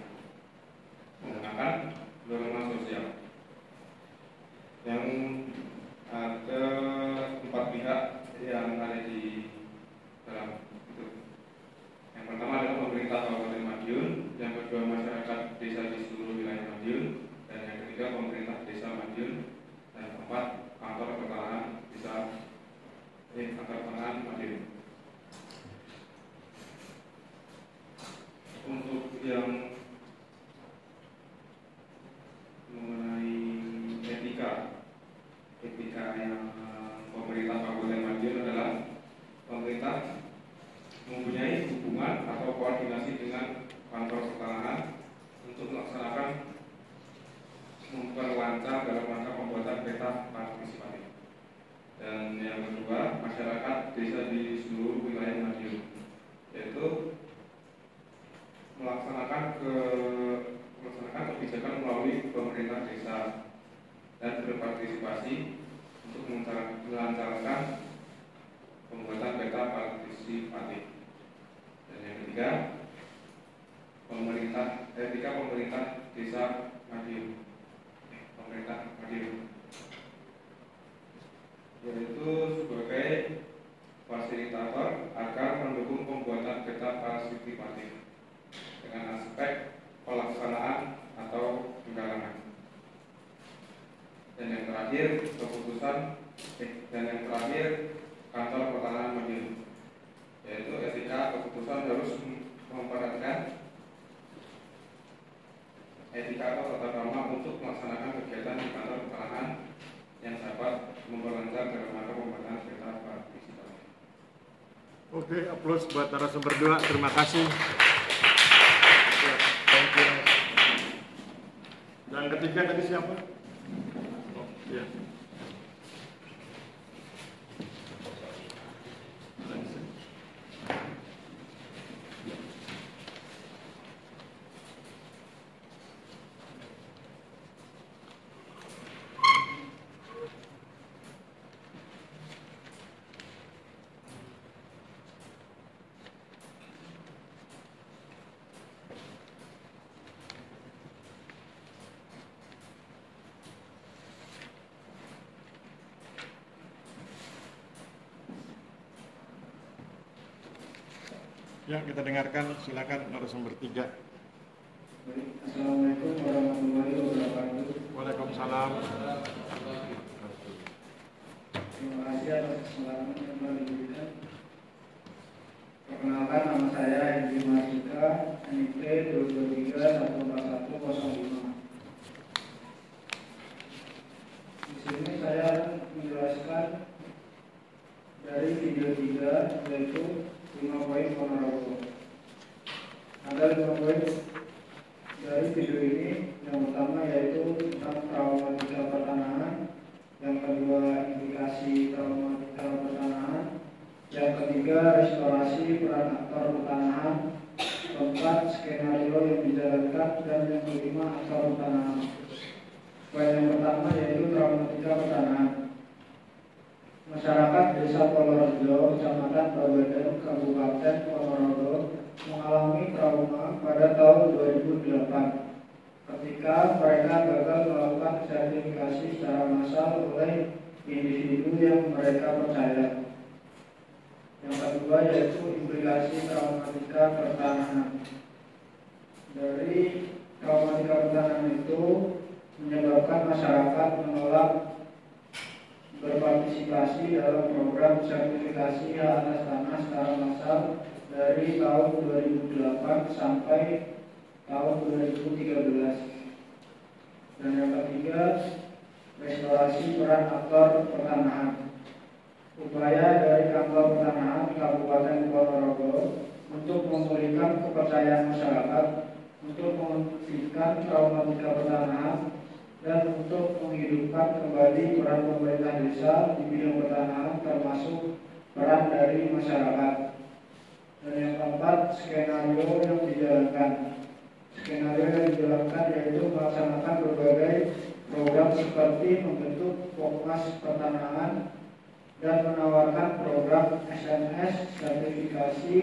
menggunakan dorongan sosial, yang ada 4 pihak yang ada di dalam itu. Yang pertama adalah pemerintah Kabupaten Madiun, yang kedua masyarakat desa di seluruh wilayah Madiun, dan yang ketiga pemerintah desa Madiun, dan keempat kantor pertanahan Madiun. Untuk yang mengenai etika yang pemerintah Kabupaten Madiun adalah pemerintah mempunyai hubungan atau koordinasi dengan kantor pertanahan untuk melaksanakan memperlancar dalam rangka pembuatan peta partisipatif. Dan yang kedua, masyarakat desa di seluruh wilayah Madiun, yaitu melaksanakan kebijakan melalui pemerintah desa dan berpartisipasi untuk melancarkan pembuatan peta partisipatif. Dan yang ketiga, pemerintah desa Madiun, yaitu sebagai fasilitator agar mendukung pembuatan peta partisipatif dengan aspek pelaksanaan atau penggalangan. Dan yang terakhir kantor pertanahan Madiun, yaitu etika keputusan harus memperhatikan etika atau tata krama untuk melaksanakan kegiatan di kantor pertanahan yang dapat memperlancar dalam rangka pembuatan peta partisipatif. Oke, aplaus buat narasumber 2. Terima kasih. Thank you. Yang ketiga tadi siapa? Oh, ya. Ya, kita dengarkan, silakan narasumber 3. Assalamualaikum warahmatullahi wabarakatuh. Waalaikumsalam. Terima kasih atas kesempatan yang telah diberikan. Perkenalkan, nama saya Edi Mahardika, NIP 223-14105. Di sini saya menjelaskan dari video 3, yaitu 5 poin Ponorogo. Ada 5 poin dari video ini. Yang pertama yaitu tentang traumatika pertanahan, yang kedua indikasi traumatika pertanahan, yang ketiga restorasi peran aktor pertanahan, keempat skenario yang dijalankan, dan yang kelima aktor pertanahan. Poin yang pertama yaitu traumatika pertanahan. Masyarakat Desa Polorejo, Kecamatan Babadan, Kabupaten Ponorogo mengalami trauma pada tahun 2008 ketika mereka gagal melakukan sertifikasi secara massal oleh individu yang mereka percaya. Yang kedua yaitu implikasi traumatika pertanahan. Dari traumatika pertanahan itu menyebabkan masyarakat menolak berpartisipasi dalam program sertifikasi hak atas tanah secara massal dari tahun 2008 sampai tahun 2013. Dan yang ketiga, restorasi peran aktor pertanahan. Upaya dari kantor pertanahan Kabupaten Ponorogo untuk memulihkan kepercayaan masyarakat, untuk menghentikan traumatika pertanahan, dan untuk menghidupkan kembali peran pemerintah desa di bidang pertanahan, termasuk peran dari masyarakat. Dan yang keempat, skenario yang dijalankan. Skenario yang dijalankan yaitu melaksanakan berbagai program seperti membentuk Pokmas Pertanahan dan menawarkan program SMS sertifikasi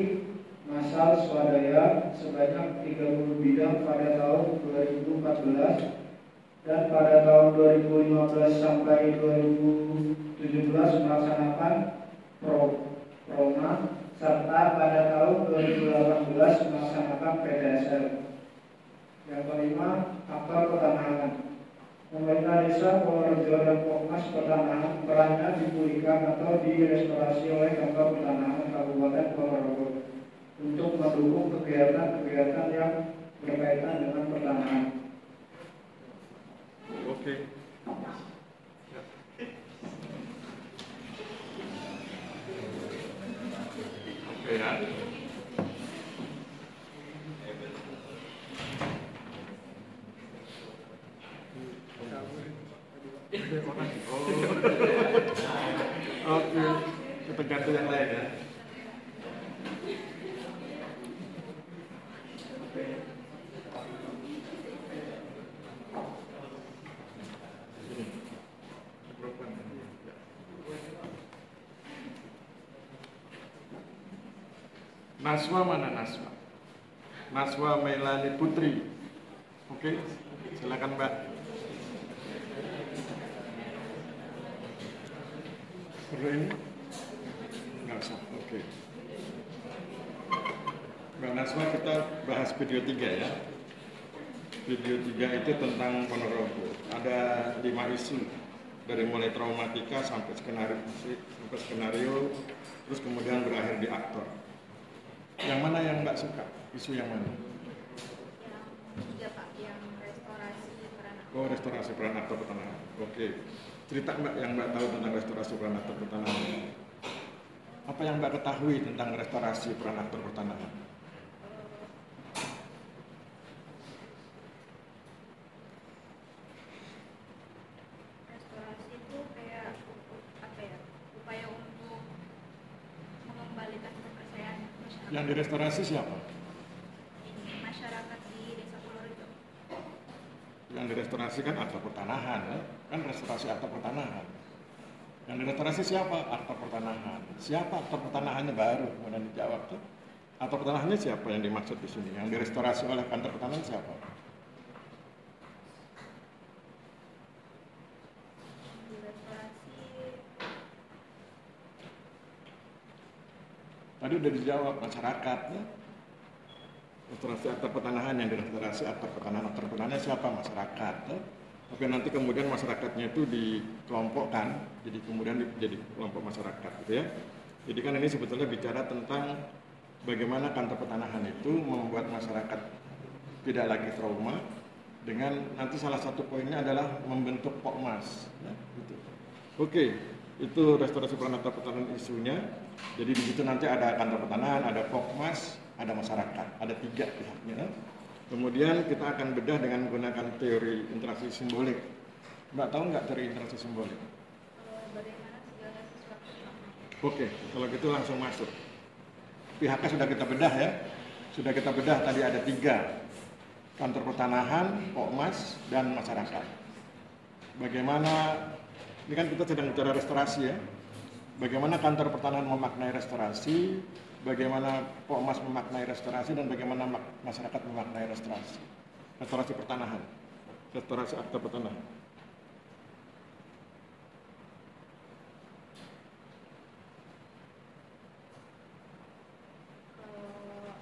massal swadaya sebanyak 30 bidang pada tahun 2014. Dan pada tahun 2015 sampai 2017 melaksanakan Prona, serta pada tahun 2018 melaksanakan PDSL. Yang kelima, aktor pertanahan. Pemerintah desa Polorejo dan Pokmas Pertanahan perannya dipulihkan atau direstorasi oleh kantor pertanahan Kabupaten Ponorogo untuk mendukung kegiatan-kegiatan yang berkaitan dengan pertanahan. Oke. Oke ya. Oke, kita ganti yang lain ya. Naswa mana Naswa? Naswa Melani Putri. Oke, silakan Mbak. Perlu ini? Nggak usah, oke. Mbak Naswa, kita bahas video 3 ya. Video 3 itu tentang Ponorogo. Ada 5 isu, dari mulai traumatika sampai skenario, terus kemudian berakhir di aktor. Yang mana yang Mbak suka? Isu yang mana? Yang 3 Pak, yang restorasi peran aktor. Oh, restorasi peran aktor pertanahan. Oke. Cerita Mbak yang Mbak tahu tentang restorasi peran aktor pertanahan. Apa yang Mbak ketahui tentang restorasi peran aktor pertanahan? Restorasi itu kayak apa ya? Upaya untuk mengembalikan kepercayaan masyarakat. Yang direstorasi siapa? Ini masyarakat di Desa Purworejo. Yang direstorasi kan aktor pertanahan, ya? Kan restorasi aktor pertanahan. Yang direstorasi siapa? Aktor pertanahan. Siapa aktor pertanahannya baru kemudian dijawab tuh. Aktor pertanahannya siapa yang dimaksud di sini? Yang direstorasi oleh kantor pertanahan siapa? Restorasi Tadi udah dijawab masyarakat, ya? Restorasi aktor pertanahan yang direstorasi aktor pertanahannya siapa? Masyarakat, ya? Tapi nanti kemudian masyarakatnya itu dikelompokkan, jadi kemudian jadi kelompok masyarakat, gitu ya. Jadi kan ini sebetulnya bicara tentang bagaimana kantor pertanahan itu membuat masyarakat tidak lagi trauma dengan nanti salah satu poinnya adalah membentuk Pokmas, ya, gitu. Oke, itu restorasi peran aktor pertanahan isunya. Jadi di situ nanti ada kantor pertanahan, ada Pokmas, ada masyarakat, ada 3 pihaknya. Kemudian kita akan bedah dengan menggunakan teori interaksi simbolik. Mbak tahu nggak teori interaksi simbolik? bagaimana segala sesuatu Oke, kalau gitu langsung masuk. Pihaknya sudah kita bedah ya. Sudah kita bedah tadi ada 3. Kantor pertanahan, Pokmas, dan masyarakat. Bagaimana, ini kan kita sedang bicara restorasi ya. Bagaimana kantor pertanahan memaknai restorasi, bagaimana Pokmas memaknai restorasi, dan bagaimana masyarakat memaknai restorasi. Restorasi pertanahan, restorasi aktor pertanahan. kalau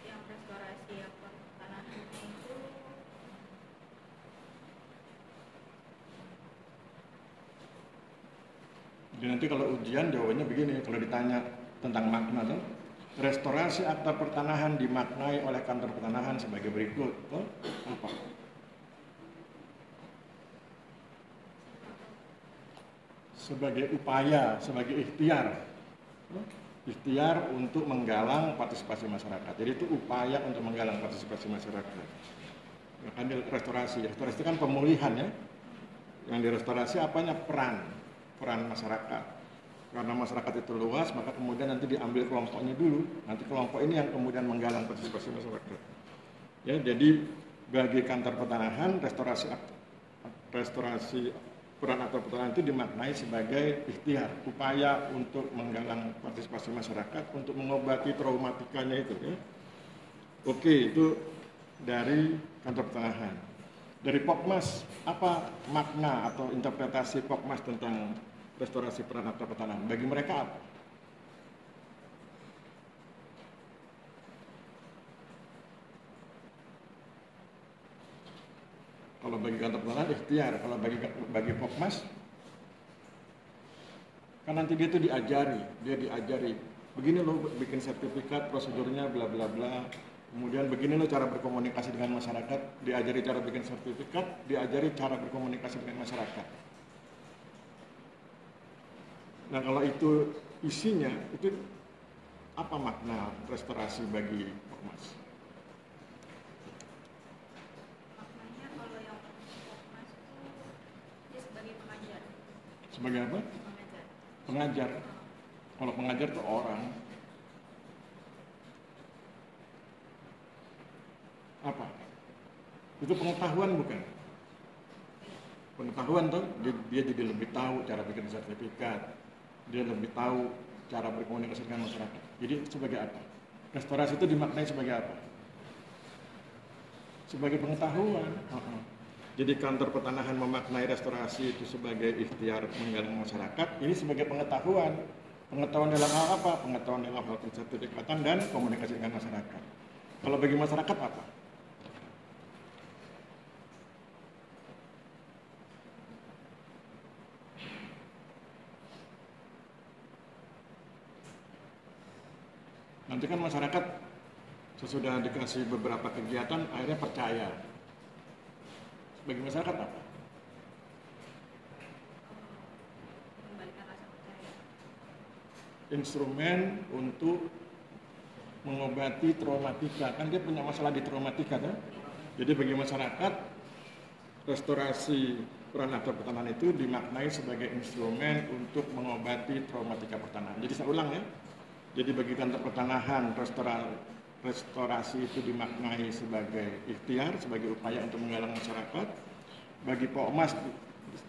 yang restorasi aktor pertanahan itu Jadi nanti kalau ujian jawabannya begini, kalau ditanya tentang makna tuh, restorasi akta pertanahan dimaknai oleh kantor pertanahan sebagai berikut. Tuh, apa? Sebagai upaya, sebagai ikhtiar. Ikhtiar untuk menggalang partisipasi masyarakat. Jadi itu upaya untuk menggalang partisipasi masyarakat. Kan restorasi itu kan pemulihan ya. Yang direstorasi apanya? Peran masyarakat. Karena masyarakat itu luas, maka kemudian nanti diambil kelompoknya dulu. Nanti kelompok ini yang kemudian menggalang partisipasi masyarakat. Ya, jadi bagi kantor pertanahan, restorasi peran aktor pertanahan itu dimaknai sebagai ikhtiar, upaya untuk menggalang partisipasi masyarakat untuk mengobati traumatikanya itu. Ya. Oke, itu dari kantor pertanahan. Dari Pokmas, apa makna atau interpretasi Pokmas tentang restorasi peran aktor pertanahan? Bagi mereka apa? Kalau bagi kantor pertanahan ikhtiar, kalau bagi Pokmas, kan nanti dia itu diajari, begini loh bikin sertifikat, prosedurnya bla bla bla. Kemudian begini loh cara berkomunikasi dengan masyarakat, diajari cara bikin sertifikat, diajari cara berkomunikasi dengan masyarakat. Nah kalau itu isinya, itu apa makna restorasi bagi Pokmas? maknanya kalau yang Pokmas itu dia sebagai pengajar. Sebagai apa? Pengajar. Kalau pengajar itu orang. Apa? Itu pengetahuan bukan? Pengetahuan tuh dia jadi lebih tahu cara bikin sertifikat, dia lebih tahu cara berkomunikasi dengan masyarakat. Jadi sebagai apa? Restorasi itu dimaknai sebagai apa? Sebagai pengetahuan. Jadi kantor pertanahan memaknai restorasi itu sebagai ikhtiar menggalang masyarakat. Ini sebagai pengetahuan. Pengetahuan dalam hal apa? Pengetahuan dalam hal sertifikatan dan komunikasi dengan masyarakat. Kalau bagi masyarakat apa? Nanti kan masyarakat sesudah dikasih beberapa kegiatan akhirnya percaya. Bagi masyarakat apa? Mengembalikan rasa percaya. Instrumen untuk mengobati traumatika. Kan dia punya masalah di traumatika kan? Jadi bagi masyarakat restorasi peranakan pertanahan itu dimaknai sebagai instrumen untuk mengobati traumatika pertanahan. Jadi saya ulang ya. Jadi bagi kantor pertanahan restorasi itu dimaknai sebagai ikhtiar, sebagai upaya untuk menggalang masyarakat. Bagi Pokmas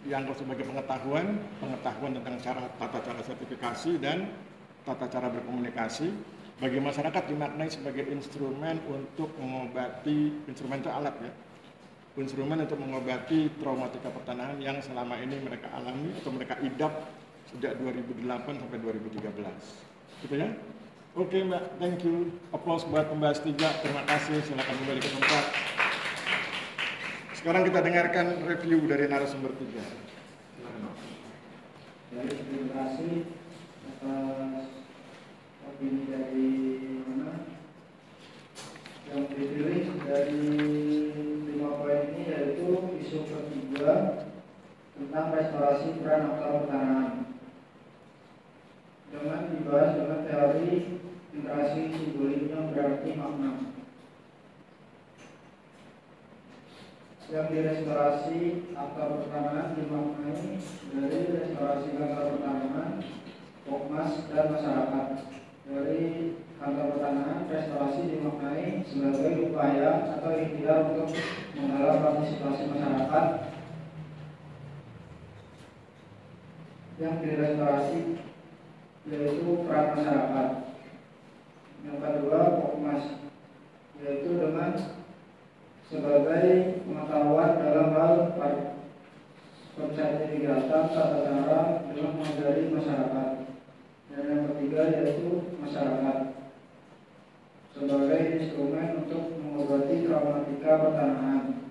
dianggap sebagai pengetahuan tentang tata cara sertifikasi dan tata cara berkomunikasi. Bagi masyarakat dimaknai sebagai instrumen untuk mengobati, instrumen itu alat ya, instrumen untuk mengobati traumatika pertanahan yang selama ini mereka alami atau mereka idap sejak 2008 sampai 2013. Gitu ya. Oke Mbak, thank you. Applause buat pembahas 3. Terima kasih. Silakan kembali ke tempat. Sekarang kita dengarkan review dari narasumber 3. Terima kasih atas opini dari mana yang dipilih dari 5 poin ini, yaitu isu ketiga tentang restorasi peran aktor pertanahan. Dengan dibahas dengan teori interaksi simbolik yang berarti makna. Yang direstorasi aktor pertanahan dimaknai dari restorasi kantor pertanahan, Pokmas dan masyarakat. Dari kantor pertanahan, restorasi dimaknai sebagai upaya atau ikhtiar untuk menggalang partisipasi masyarakat. Yang direstorasi yaitu peran masyarakat. Yang kedua, Pokmas, yaitu dengan sebagai pengetahuan dalam hal sertifikatan tata cara dalam mengajari masyarakat. Dan yang ketiga yaitu masyarakat sebagai instrumen untuk mengobati traumatika pertanahan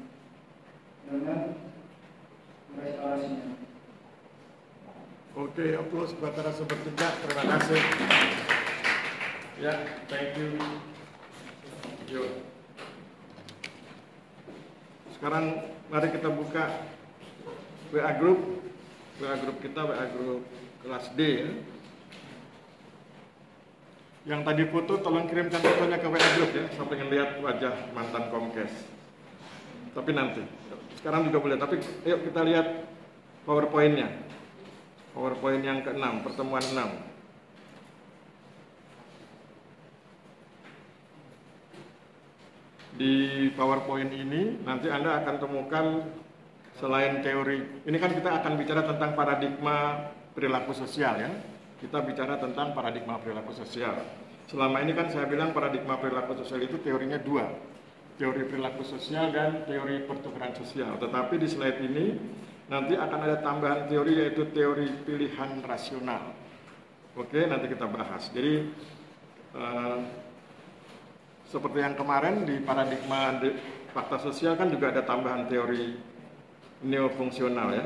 dengan restorasinya. Oke, applause buat narasumber 3. Terima kasih. Ya, thank you. Yo. Sekarang mari kita buka WA group kita, WA group kelas D ya. Yang tadi foto tolong kirimkan fotonya ke WA group ya, saya pengen lihat wajah mantan Komkes. Tapi nanti. Sekarang juga boleh, tapi yuk kita lihat PowerPoint-nya. PowerPoint yang ke-6, pertemuan 6. Di PowerPoint ini nanti Anda akan temukan selain teori, ini kan kita akan bicara tentang paradigma perilaku sosial ya. Kita bicara tentang paradigma perilaku sosial. Selama ini kan saya bilang paradigma perilaku sosial itu teorinya 2. Teori perilaku sosial dan teori pertukaran sosial. Tetapi di slide ini nanti akan ada tambahan teori, yaitu teori pilihan rasional. Oke, nanti kita bahas. Jadi seperti yang kemarin di paradigma fakta sosial kan juga ada tambahan teori neofungsional ya.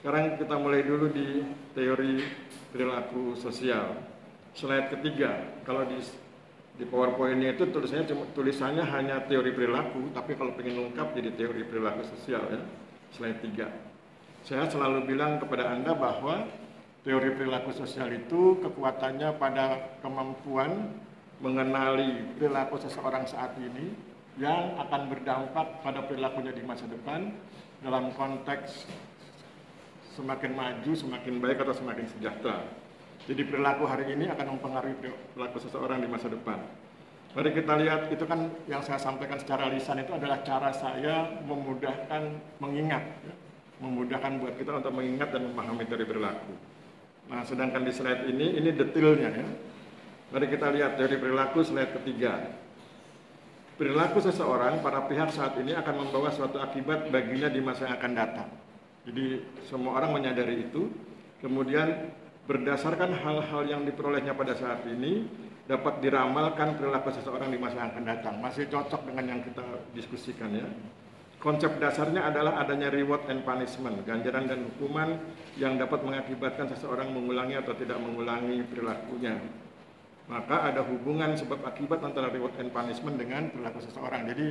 Sekarang kita mulai dulu di teori perilaku sosial. Slide ketiga. Kalau di PowerPoint-nya itu tulisannya hanya teori perilaku, tapi kalau pengen lengkap jadi teori perilaku sosial ya. Slide 3. Saya selalu bilang kepada Anda bahwa teori perilaku sosial itu kekuatannya pada kemampuan mengenali perilaku seseorang saat ini yang akan berdampak pada perilakunya di masa depan dalam konteks semakin maju, semakin baik atau semakin sejahtera. Jadi perilaku hari ini akan mempengaruhi perilaku seseorang di masa depan. Mari kita lihat, itu kan yang saya sampaikan secara lisan itu adalah cara saya memudahkan mengingat, ya. Memudahkan buat kita untuk mengingat dan memahami teori perilaku. Nah, sedangkan di slide ini detailnya ya. Mari kita lihat teori perilaku slide ketiga. Perilaku seseorang para pihak saat ini akan membawa suatu akibat baginya di masa yang akan datang. Jadi semua orang menyadari itu. Kemudian berdasarkan hal-hal yang diperolehnya pada saat ini dapat diramalkan perilaku seseorang di masa yang akan datang. Masih cocok dengan yang kita diskusikan ya. Konsep dasarnya adalah adanya reward and punishment, ganjaran dan hukuman yang dapat mengakibatkan seseorang mengulangi atau tidak mengulangi perilakunya. Maka ada hubungan sebab akibat antara reward and punishment dengan perilaku seseorang. Jadi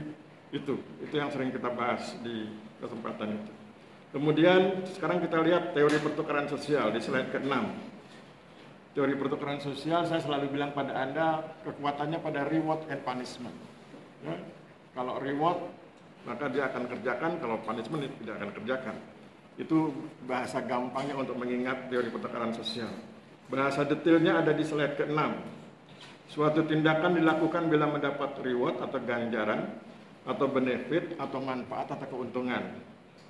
itu yang sering kita bahas di kesempatan itu. Kemudian sekarang kita lihat teori pertukaran sosial di slide ke-6. Teori pertukaran sosial saya selalu bilang pada Anda kekuatannya pada reward and punishment. Ya, kalau reward maka dia akan kerjakan, kalau punishment dia tidak akan kerjakan. Itu bahasa gampangnya untuk mengingat teori pertukaran sosial. Bahasa detailnya ada di slide ke-6. Suatu tindakan dilakukan bila mendapat reward atau ganjaran, atau benefit, atau manfaat, atau keuntungan.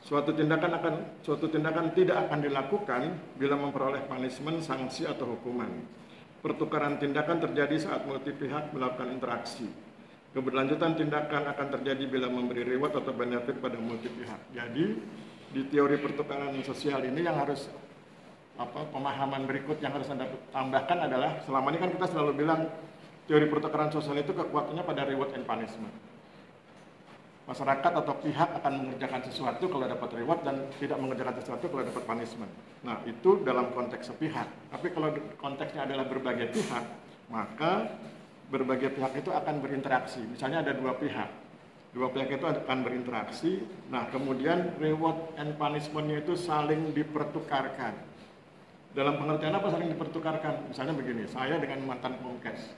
Suatu tindakan tidak akan dilakukan bila memperoleh punishment, sanksi, atau hukuman. Pertukaran tindakan terjadi saat multi pihak melakukan interaksi. Keberlanjutan tindakan akan terjadi bila memberi reward atau benefit pada multi pihak. Jadi di teori pertukaran sosial ini yang harus pemahaman berikut yang harus Anda tambahkan adalah, selama ini kan kita selalu bilang teori pertukaran sosial itu kekuatannya pada reward and punishment. Masyarakat atau pihak akan mengerjakan sesuatu kalau dapat reward dan tidak mengerjakan sesuatu kalau dapat punishment. Nah, itu dalam konteks sepihak. Tapi kalau konteksnya adalah berbagai pihak, maka berbagai pihak itu akan berinteraksi. Misalnya ada dua pihak itu akan berinteraksi. Nah, kemudian reward and punishment-nya itu saling dipertukarkan. Dalam pengertian apa saling dipertukarkan? Misalnya begini, saya dengan mantan Pemkes,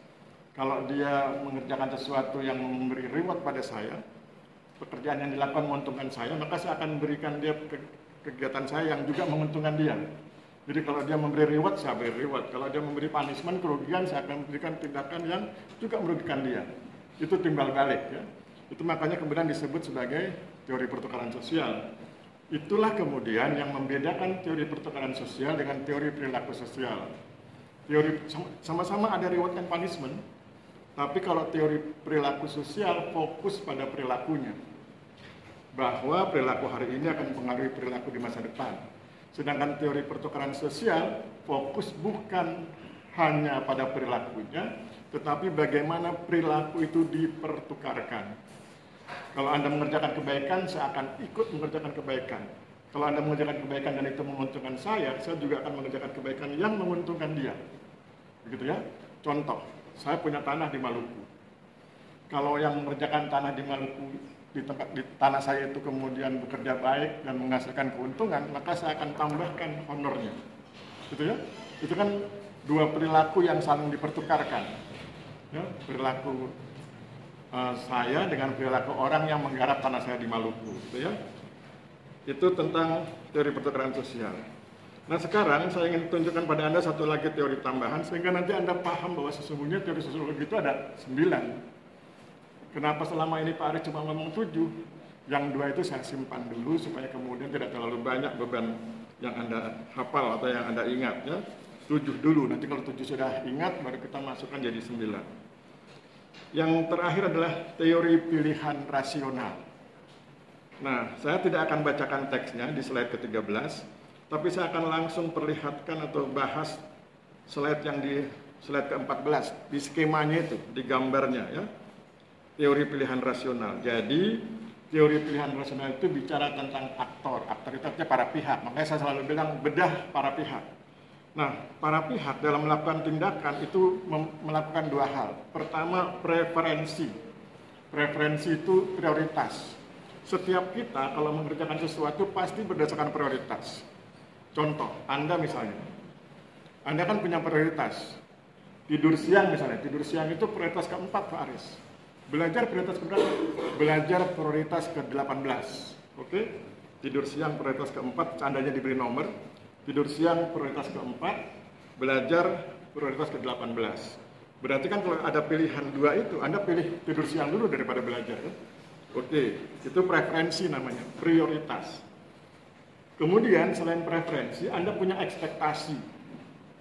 kalau dia mengerjakan sesuatu yang memberi reward pada saya, pekerjaan yang dilakukan menguntungkan saya, maka saya akan berikan dia kegiatan saya yang juga menguntungkan dia. Jadi kalau dia memberi reward, saya beri reward. Kalau dia memberi punishment, kerugian, saya akan memberikan tindakan yang juga merugikan dia. Itu timbal balik ya. Itu makanya kemudian disebut sebagai teori pertukaran sosial. Itulah kemudian yang membedakan teori pertukaran sosial dengan teori perilaku sosial. Teori sama-sama ada reward and punishment, tapi kalau teori perilaku sosial fokus pada perilakunya. Bahwa perilaku hari ini akan mempengaruhi perilaku di masa depan. Sedangkan teori pertukaran sosial fokus bukan hanya pada perilakunya, tetapi bagaimana perilaku itu dipertukarkan. Kalau Anda mengerjakan kebaikan, saya akan ikut mengerjakan kebaikan. Kalau Anda mengerjakan kebaikan dan itu menguntungkan saya juga akan mengerjakan kebaikan yang menguntungkan dia. Begitu ya? Contoh, saya punya tanah di Maluku. Kalau yang mengerjakan tanah di Maluku, di tanah saya itu kemudian bekerja baik dan menghasilkan keuntungan, maka saya akan tambahkan honornya. Gitu ya? Itu kan dua perilaku yang saling dipertukarkan. Ya, perilaku saya dengan perilaku orang yang menggarap tanah saya di Maluku, gitu ya. Itu tentang teori pertukaran sosial. Nah, sekarang saya ingin tunjukkan pada Anda satu lagi teori tambahan sehingga nanti Anda paham bahwa sesungguhnya teori sosiologi itu ada 9. Kenapa selama ini Pak Aris cuma ngomong 7? Yang 2 itu saya simpan dulu supaya kemudian tidak terlalu banyak beban yang Anda hafal atau yang Anda ingat ya. 7 dulu, nanti kalau 7 sudah ingat baru kita masukkan jadi 9. Yang terakhir adalah teori pilihan rasional. Nah, saya tidak akan bacakan teksnya di slide ke-13, tapi saya akan langsung perlihatkan atau bahas slide yang di slide ke-14, di skemanya itu, di gambarnya ya. Teori pilihan rasional. Jadi, teori pilihan rasional itu bicara tentang aktor itu artinya para pihak. Makanya saya selalu bilang bedah para pihak. Nah, para pihak dalam melakukan tindakan itu melakukan dua hal. Pertama, preferensi. Preferensi itu prioritas. Setiap kita kalau mengerjakan sesuatu pasti berdasarkan prioritas. Contoh, Anda misalnya, Anda kan punya prioritas. Tidur siang misalnya, tidur siang itu prioritas keempat Pak Aris. Belajar prioritas keberapa? Belajar prioritas ke-18. Oke? tidur siang prioritas keempat, seandainya diberi nomor, tidur siang prioritas keempat, belajar prioritas ke-18. Berarti kan kalau ada pilihan dua itu, Anda pilih tidur siang dulu daripada belajar kan? Oke, itu preferensi namanya, prioritas. Kemudian selain preferensi, Anda punya ekspektasi.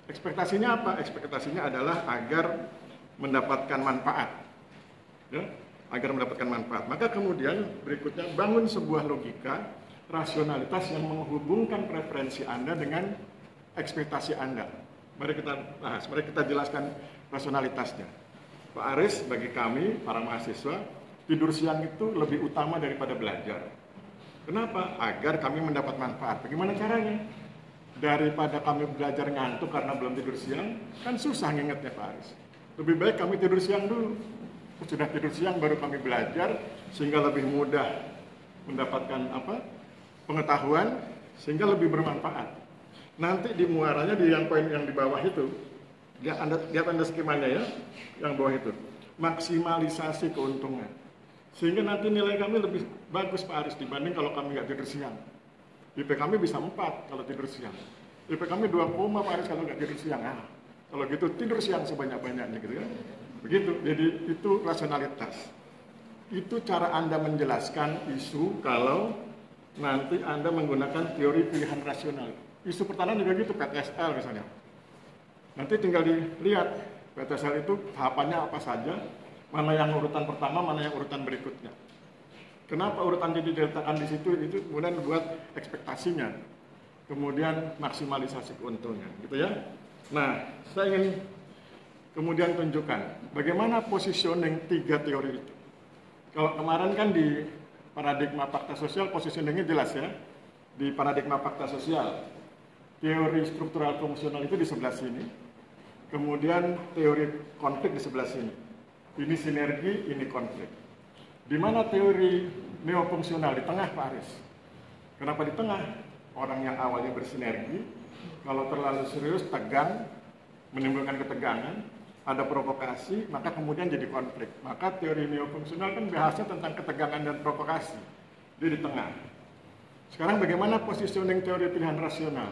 Ekspektasinya apa? Ekspektasinya adalah agar mendapatkan manfaat. Ya, agar mendapatkan manfaat. Maka kemudian berikutnya bangun sebuah logika, rasionalitas yang menghubungkan preferensi Anda dengan ekspektasi Anda. Mari kita bahas, mari kita jelaskan rasionalitasnya. Pak Aris, bagi kami, para mahasiswa, tidur siang itu lebih utama daripada belajar. Kenapa? Agar kami mendapat manfaat. Bagaimana caranya? Daripada kami belajar ngantuk karena belum tidur siang, kan susah ngingetnya Pak Aris. Lebih baik kami tidur siang dulu. Sudah tidur siang baru kami belajar, sehingga lebih mudah mendapatkan pengetahuan, sehingga lebih bermanfaat. Nanti di muaranya di yang poin yang di bawah itu, lihat Anda skemanya ya, yang bawah itu, maksimalisasi keuntungan. Sehingga nanti nilai kami lebih bagus Pak Aris dibanding kalau kami nggak tidur siang. IP kami bisa 4 kalau tidur siang. IP kami 2, Pak Aris kalau nggak tidur siang. Nah, kalau gitu tidur siang sebanyak-banyaknya gitu ya. Begitu, jadi itu rasionalitas. Itu cara Anda menjelaskan isu kalau nanti Anda menggunakan teori pilihan rasional. Isu pertahanan juga gitu, PTSL misalnya. Nanti tinggal dilihat PTSL itu tahapannya apa saja, mana yang urutan pertama, mana yang urutan berikutnya. Kenapa urutan diletakkan di situ, itu kemudian buat ekspektasinya, kemudian maksimalisasi keuntungan, gitu ya. Nah, saya ingin kemudian tunjukkan bagaimana positioning 3 teori itu. Kalau kemarin kan di paradigma fakta sosial positioningnya jelas ya, di paradigma fakta sosial, teori struktural fungsional itu di sebelah sini, kemudian teori konflik di sebelah sini. Ini sinergi, ini konflik. Di mana teori neofungsional? Di tengah Pak Aris. Kenapa di tengah? Orang yang awalnya bersinergi, kalau terlalu serius, tegang, menimbulkan ketegangan, ada provokasi, maka kemudian jadi konflik. Maka teori neofungsional kan bahasnya tentang ketegangan dan provokasi. Dia di tengah. Sekarang bagaimana positioning teori pilihan rasional?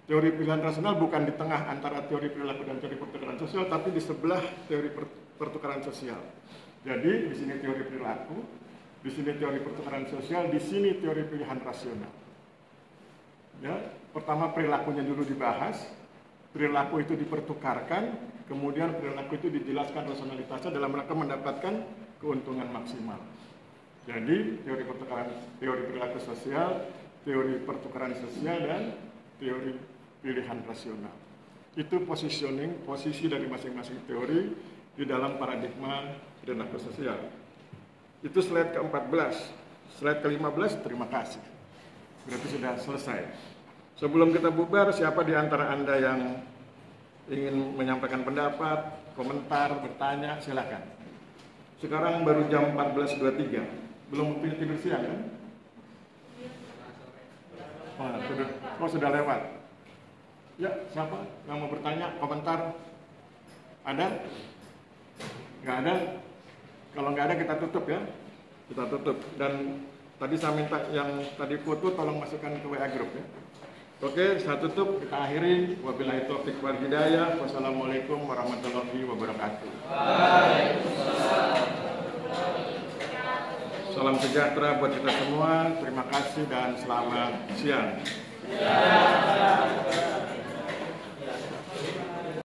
Teori pilihan rasional bukan di tengah antara teori perilaku dan teori pertukaran sosial, tapi di sebelah teori pertukaran sosial. Jadi di sini teori perilaku, di sini teori pertukaran sosial, di sini teori pilihan rasional. Ya, pertama perilakunya dulu dibahas, perilaku itu dipertukarkan, kemudian perilaku itu dijelaskan rasionalitasnya dalam rangka mendapatkan keuntungan maksimal. Jadi teori perilaku sosial, teori pertukaran sosial, dan teori pilihan rasional. Itu positioning, posisi dari masing-masing teori di dalam paradigma perilaku sosial. Itu slide ke-14. Slide ke-15, terima kasih. Berarti sudah selesai. Sebelum kita bubar, siapa di antara Anda yang ingin menyampaikan pendapat, komentar, bertanya, silakan. Sekarang baru jam 14.23. Belum tidur siang kan? Oh, sudah lewat. Ya, siapa yang mau bertanya, komentar? Ada? Nggak ada? Kalau nggak ada kita tutup ya. Kita tutup. Dan tadi saya minta yang tadi foto tolong masukkan ke WA group ya. Oke, saya tutup, kita akhiri. Wabillahi taufiq wal hidayah. Wassalamualaikum warahmatullahi wabarakatuh. Salam sejahtera buat kita semua. Terima kasih dan selamat siang.